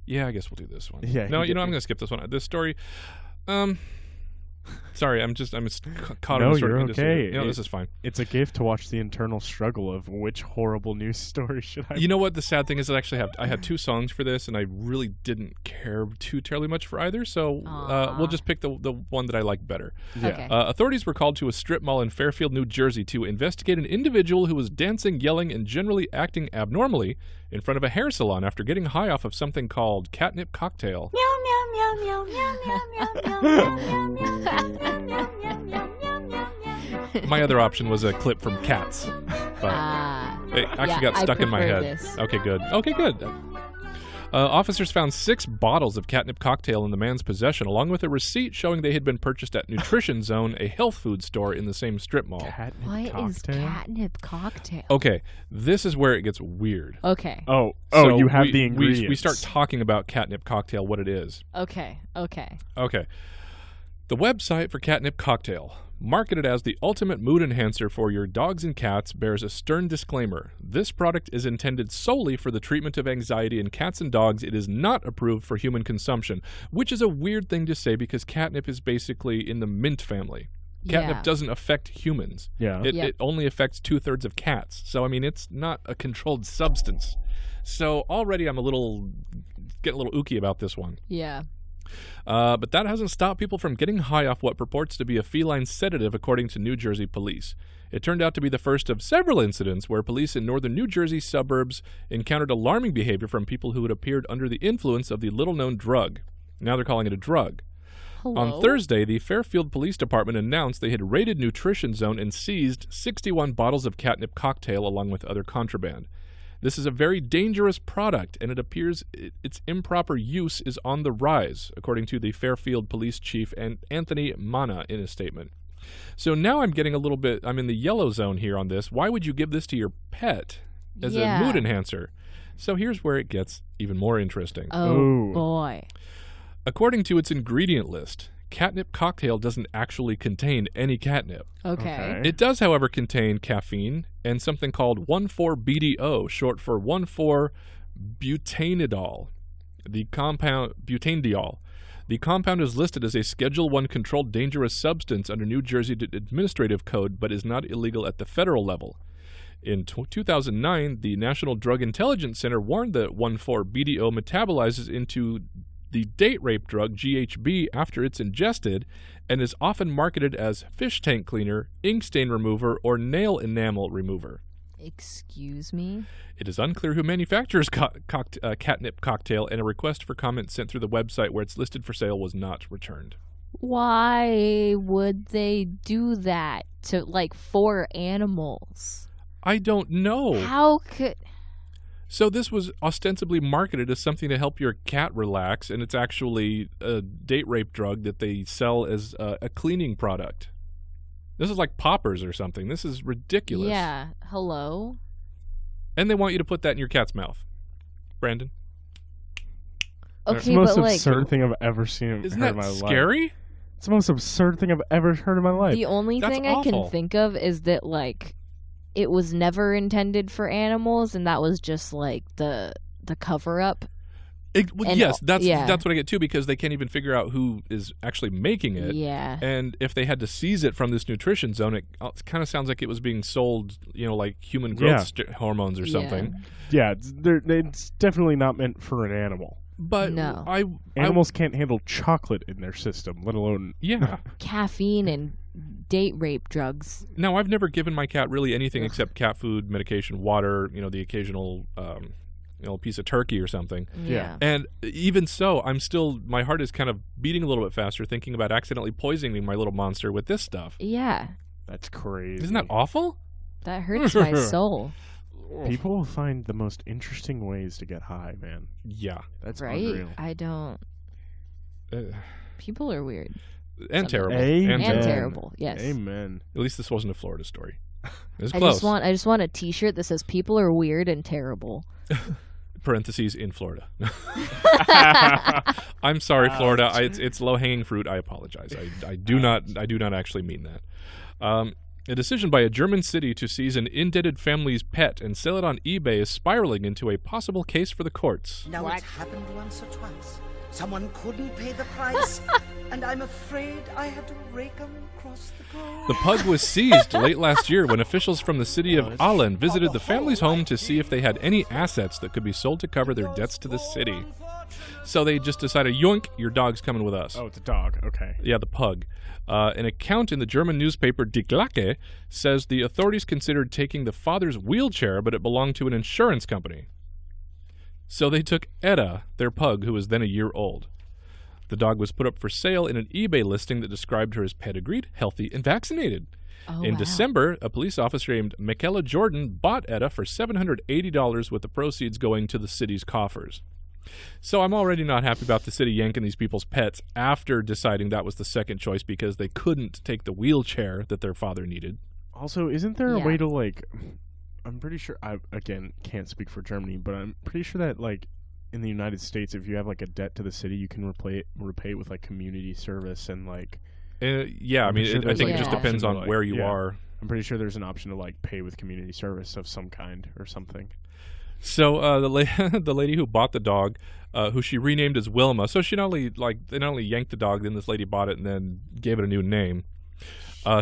Yeah, I guess we'll do this one. Yeah. No, I'm going to skip this one. This story... Sorry, I'm caught in No, the you're okay. This is fine. It's a gift to watch the internal struggle of which horrible news story should I... You know what? The sad thing is that I had 2 songs for this, and I really didn't care too terribly much for either, so we'll just pick the one that I like better. Yeah. Okay. Authorities were called to a strip mall in Fairfield, New Jersey to investigate an individual who was dancing, yelling, and generally acting abnormally in front of a hair salon after getting high off of something called catnip cocktail. My other option was a clip from Cats, but it actually got stuck in my head. This. Okay, good. Officers found 6 bottles of catnip cocktail in the man's possession, along with a receipt showing they had been purchased at Nutrition Zone, a health food store in the same strip mall. What is catnip cocktail? Okay, this is where it gets weird. Okay. Oh, So you have the ingredients. We start talking about catnip cocktail, what it is. Okay. The website for catnip cocktail, marketed as the ultimate mood enhancer for your dogs and cats, bears a stern disclaimer. This product is intended solely for the treatment of anxiety in cats and dogs. It is not approved for human consumption, which is a weird thing to say because catnip is basically in the mint family. Catnip doesn't affect humans. Yeah. It only affects 2/3 of cats. So, I mean, it's not a controlled substance. So already I'm getting a little ooky about this one. Yeah. But that hasn't stopped people from getting high off what purports to be a feline sedative, according to New Jersey police. It turned out to be the first of several incidents where police in northern New Jersey suburbs encountered alarming behavior from people who had appeared under the influence of the little-known drug. Now they're calling it a drug. Hello? On Thursday, the Fairfield Police Department announced they had raided Nutrition Zone and seized 61 bottles of catnip cocktail along with other contraband. This is a very dangerous product, and it appears its improper use is on the rise, according to the Fairfield Police Chief Anthony Mana in a statement. So now I'm in the yellow zone here on this. Why would you give this to your pet as a mood enhancer? So here's where it gets even more interesting. Oh, boy. According to its ingredient list, catnip cocktail doesn't actually contain any catnip. Okay. It does, however, contain caffeine and something called 1,4-BDO, short for 1,4-butanediol. The compound is listed as a Schedule I controlled dangerous substance under New Jersey Administrative Code, but is not illegal at the federal level. In 2009, the National Drug Intelligence Center warned that 1,4-BDO metabolizes into the date rape drug GHB after it's ingested and is often marketed as fish tank cleaner, ink stain remover, or nail enamel remover. Excuse me? It is unclear who manufactures catnip cocktail, and a request for comment sent through the website where it's listed for sale was not returned. Why would they do that for animals? I don't know. How could... So this was ostensibly marketed as something to help your cat relax, and it's actually a date rape drug that they sell as a cleaning product. This is like poppers or something. This is ridiculous. Yeah. Hello? And they want you to put that in your cat's mouth. Brandon? Okay, it's the most but absurd thing I've ever seen Isn't heard in that my life. scary? It's the most absurd thing I've ever heard in my life. The only That's thing awful. I can think of is that it was never intended for animals, and that was just the cover up. Yes, that's what I get too, because they can't even figure out who is actually making it. Yeah. And if they had to seize it from this Nutrition Zone, it kind of sounds like it was being sold, like human growth hormones or something. Yeah, it's definitely not meant for an animal. But no. Animals can't handle chocolate in their system, let alone caffeine and date rape drugs. No, I've never given my cat really anything except cat food, medication, water, the occasional piece of turkey or something. Yeah. And even so, my heart is kind of beating a little bit faster thinking about accidentally poisoning my little monster with this stuff. Yeah. That's crazy. Isn't that awful? That hurts my soul. People find the most interesting ways to get high, man. Yeah. That's right? unreal. I don't... People are weird. And terrible. Amen. And terrible, yes. Amen. At least this wasn't a Florida story. It was I close. I just want a T-shirt that says "People are weird and terrible." Parentheses in Florida. I'm sorry, Florida. It's low-hanging fruit. I apologize. I do not actually mean that. A decision by a German city to seize an indebted family's pet and sell it on eBay is spiraling into a possible case for the courts. Now, it's happened once or twice. Someone couldn't pay the price, and I'm afraid I had to rake 'em across the road. The pug was seized late last year when officials from the city of Aalen visited the family's home to see if they had any assets that could be sold to cover their debts to the city. So they just decided, yoink, your dog's coming with us. Oh, it's a dog. Okay. Yeah, the pug. An account in the German newspaper Die Glocke says the authorities considered taking the father's wheelchair, but it belonged to an insurance company. So they took Edda, their pug, who was then a year old. The dog was put up for sale in an eBay listing that described her as pedigreed, healthy, and vaccinated. In December, a police officer named Michaela Jordan bought Edda for $780 with the proceeds going to the city's coffers. So I'm already not happy about the city yanking these people's pets after deciding that was the second choice because they couldn't take the wheelchair that their father needed. Also, isn't there a way to, like... I'm pretty sure... I, again, can't speak for Germany, but I'm pretty sure that, like, in the United States, if you have, like, a debt to the city, you can repay it with, like, community service and, like... yeah, I mean, I think it just depends on where you are. I'm pretty sure there's an option to, like, pay with community service of some kind or something. So the lady who bought the dog, who she renamed as Wilma, so they not only yanked the dog, then this lady bought it and then gave it a new name,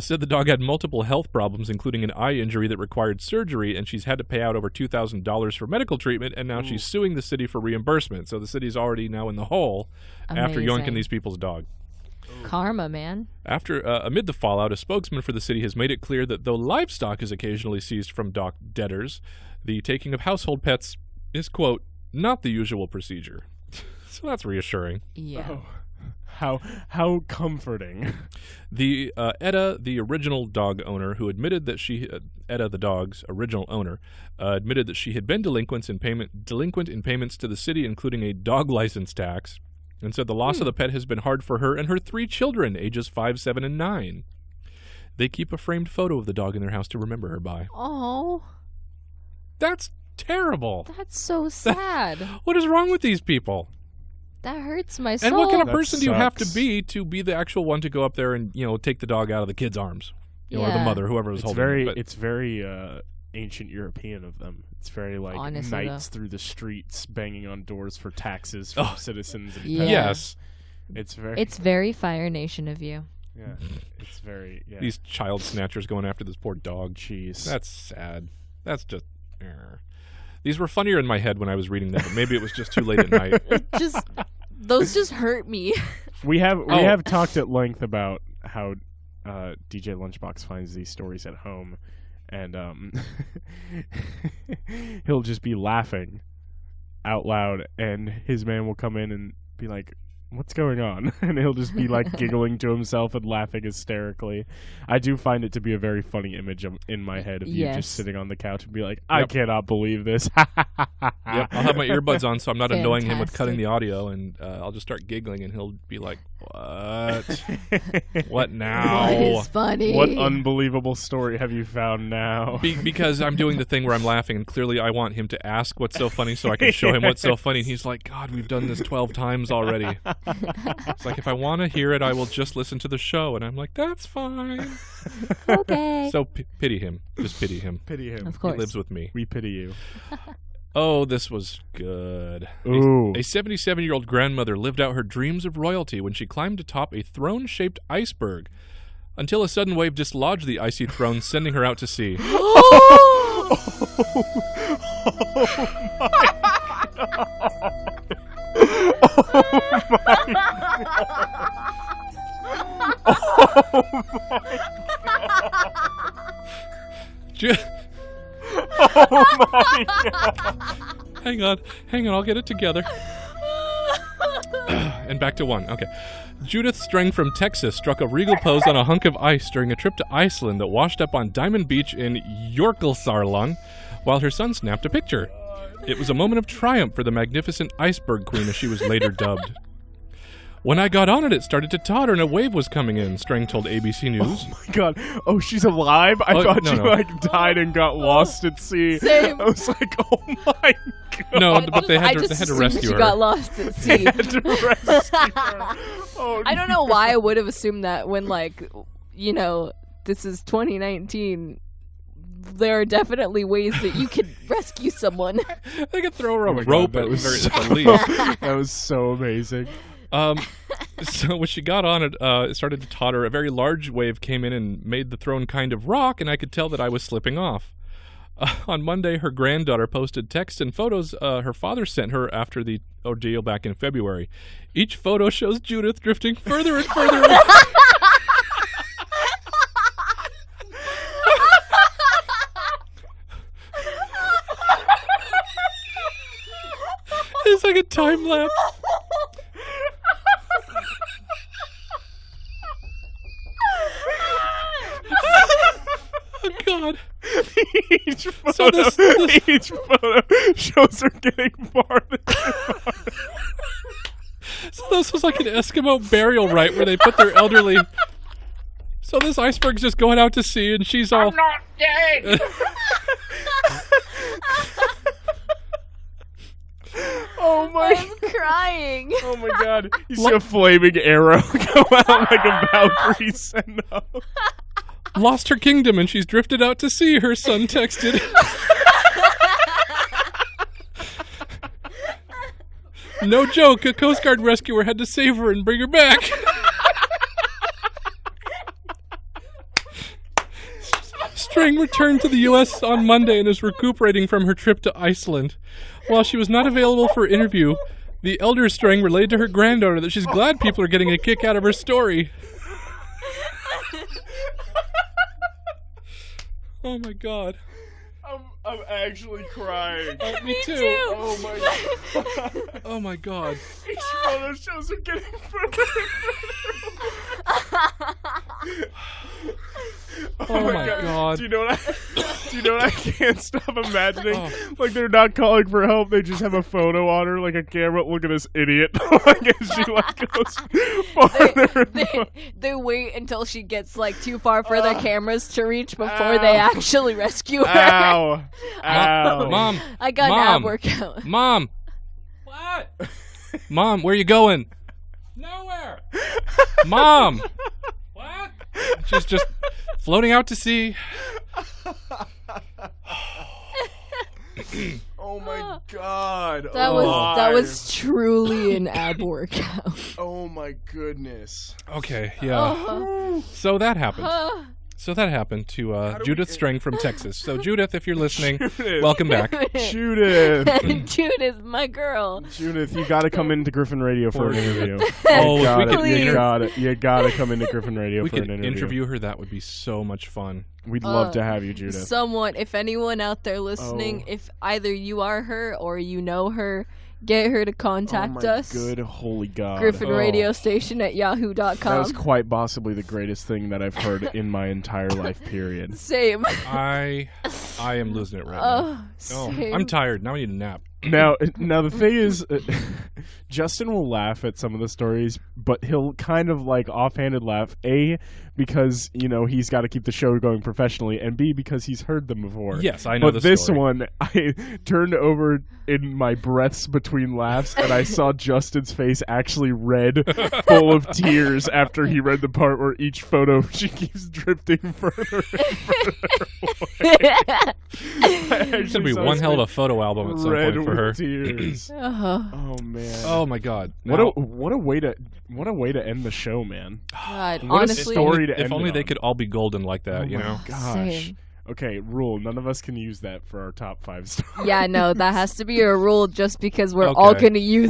said the dog had multiple health problems, including an eye injury that required surgery, and she's had to pay out over $2,000 for medical treatment, and now she's suing the city for reimbursement. So the city's already now in the hole after yoinking these people's dog. Karma, man. Amid the fallout, a spokesman for the city has made it clear that though livestock is occasionally seized from dock debtors, the taking of household pets is, quote, not the usual procedure. So that's reassuring. Yeah. Oh. How comforting. The Edda, the original dog owner, who admitted that Edda, the dog's original owner, admitted that she had been delinquent in payments to the city, including a dog license tax, and said the loss of the pet has been hard for her and her 3 children, ages 5, 7, and 9. They keep a framed photo of the dog in their house to remember her by. Oh. That's terrible. That's so sad. What is wrong with these people? That hurts my soul. And what kind of person do you have to be the actual one to go up there and, take the dog out of the kid's arms? Or the mother, whoever was holding it. It's very ancient European of them. It's very like honestly, knights through the streets banging on doors for taxes from citizens. And yes. It's very Fire Nation of you. Yeah. It's very... Yeah. These child snatchers going after this poor dog. Jeez. That's sad. That's just... These were funnier in my head when I was reading them, but maybe it was just too late at night. Those just hurt me. We have talked at length about how DJ Lunchbox finds these stories at home, and he'll just be laughing out loud, and his man will come in and be like, what's going on? And he'll just be like giggling to himself and laughing hysterically. I do find it to be a very funny image in my head of you just sitting on the couch and be like, I cannot believe this. Yep, I'll have my earbuds on so I'm not annoying him with cutting the audio, and I'll just start giggling, and he'll be like, what? What now? What is funny? What unbelievable story have you found now? Because I'm doing the thing where I'm laughing, and clearly I want him to ask what's so funny so I can show him what's so funny, and he's like, God, we've done this 12 times already. It's like, if I want to hear it, I will just listen to the show. And I'm like, that's fine. Okay. So pity him. Just pity him. Pity him. Of course. He lives with me. We pity you. Oh, this was good. Ooh. A 77-year-old grandmother lived out her dreams of royalty when she climbed atop a throne-shaped iceberg until a sudden wave dislodged the icy throne, sending her out to sea. Oh my God. Oh my God. Oh my God. Oh my God. Hang on, I'll get it together. And back to 1. Okay. Judith Strang from Texas struck a regal pose on a hunk of ice during a trip to Iceland that washed up on Diamond Beach in Jökulsárlón while her son snapped a picture. It was a moment of triumph for the magnificent iceberg queen, as she was later dubbed. When I got on it, it started to totter and a wave was coming in, Strang told ABC News. Oh my god. Oh, she's alive? I thought she like died and got lost at sea. Same. I was like, oh my god. No, but they had to rescue her. She got lost at sea. They had to rescue her. Oh, I don't know why I would have assumed that when, like, you know, this is 2019. There are definitely ways that you could rescue someone. They could throw her a rope God, at that the least. That was so amazing. So when she got on it, it started to totter. A very large wave came in and made the throne kind of rock, and I could tell that I was slipping off. On Monday, her granddaughter posted texts and photos her father sent her after the ordeal back in February. Each photo shows Judith drifting further and further. It's like a time lapse. Oh God! Each photo shows her getting farther and farther. So this was like an Eskimo burial rite where they put their elderly. So this iceberg's just going out to sea, and she's all. I'm not dead. Oh my! I'm crying. Oh my God! You see a flaming arrow go out like a Valkyrie send up. Lost her kingdom and she's drifted out to sea, her son texted. No joke, a Coast Guard rescuer had to save her and bring her back. Strang returned to the U.S. on Monday and is recuperating from her trip to Iceland. While she was not available for interview, the elder Strang relayed to her granddaughter that she's glad people are getting a kick out of her story. Oh my God. I'm actually crying. Me too. Oh my God. Oh my God. Each photo shows her getting further and further. Oh my God. Do you know what I can't stop imagining? Oh. Like they're not calling for help, they just have a photo on her, like a camera. Look at this idiot. Like as she like goes farther. They wait until she gets like too far for their cameras to reach before they actually rescue her. Ow. Ow. Mom. I got an ab workout. Mom. What? Mom, where you going? Nowhere. Mom. What? She's just floating out to sea. Oh my God. That was truly an ab workout. Oh my goodness. Okay, yeah. So that happened. So that happened to Judith Strang from Texas. So Judith, if you're listening, welcome back. Judith. Judith, my girl. Judith, you got to come into Griffin Radio for an interview. You got to come into Griffin Radio for an interview. Interview her. That would be so much fun. We'd love to have you, Judith. If anyone out there listening, if either you are her or you know her, get her to contact us. Good holy God. Griffin Radio Station at yahoo.com. That was quite possibly the greatest thing that I've heard in my entire life, period. Same. I am losing it right now. Same. I'm tired. Now I need a nap. Now the thing is, Justin will laugh at some of the stories, but he'll kind of like offhanded laugh. A, because he's got to keep the show going professionally, and B, because he's heard them before. Yes, I know. But this one, I turned over in my breaths between laughs, and I saw Justin's face actually red, full of tears after he read the part where each photo she keeps drifting further and further away. It's gonna be one hell of a photo album at some point for her. Tears. Oh man. Oh my God. What a way to end the show, man. God, what honestly, a story to end. If only they could all be golden like that, Gosh. Same. Okay, rule. None of us can use that for our top 5 stories. Yeah, no, that has to be a rule just because we're all going to use it.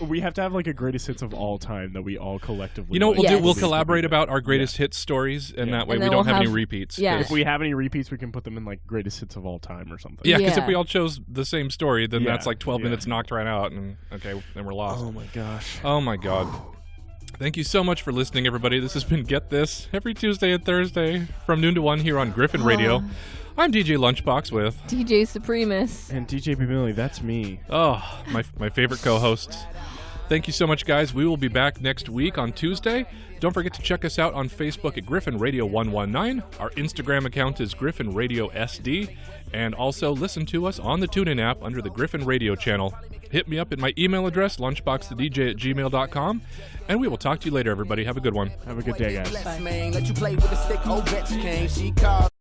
We have to have like a greatest hits of all time that we all collectively. You know what we'll do? We'll collaborate about our greatest hits stories, and that way we don't have any repeats. Yeah. If we have any repeats, we can put them in like greatest hits of all time or something. Yeah, because if we all chose the same story, then that's like 12 minutes knocked right out, and then we're lost. Oh my gosh. Oh my God. Thank you so much for listening, everybody. This has been Get This, every Tuesday and Thursday from noon to 1 here on Griffin Radio. I'm DJ Lunchbox with DJ Supremus and DJ B. Millie. That's me. Oh, my favorite co-hosts. Thank you so much, guys. We will be back next week on Tuesday. Don't forget to check us out on Facebook at Griffin Radio 119. Our Instagram account is Griffin Radio SD. And also listen to us on the TuneIn app under the Griffin Radio channel. Hit me up at my email address, lunchboxthedj@gmail.com. And we will talk to you later, everybody. Have a good one. Have a good day, guys. Bye.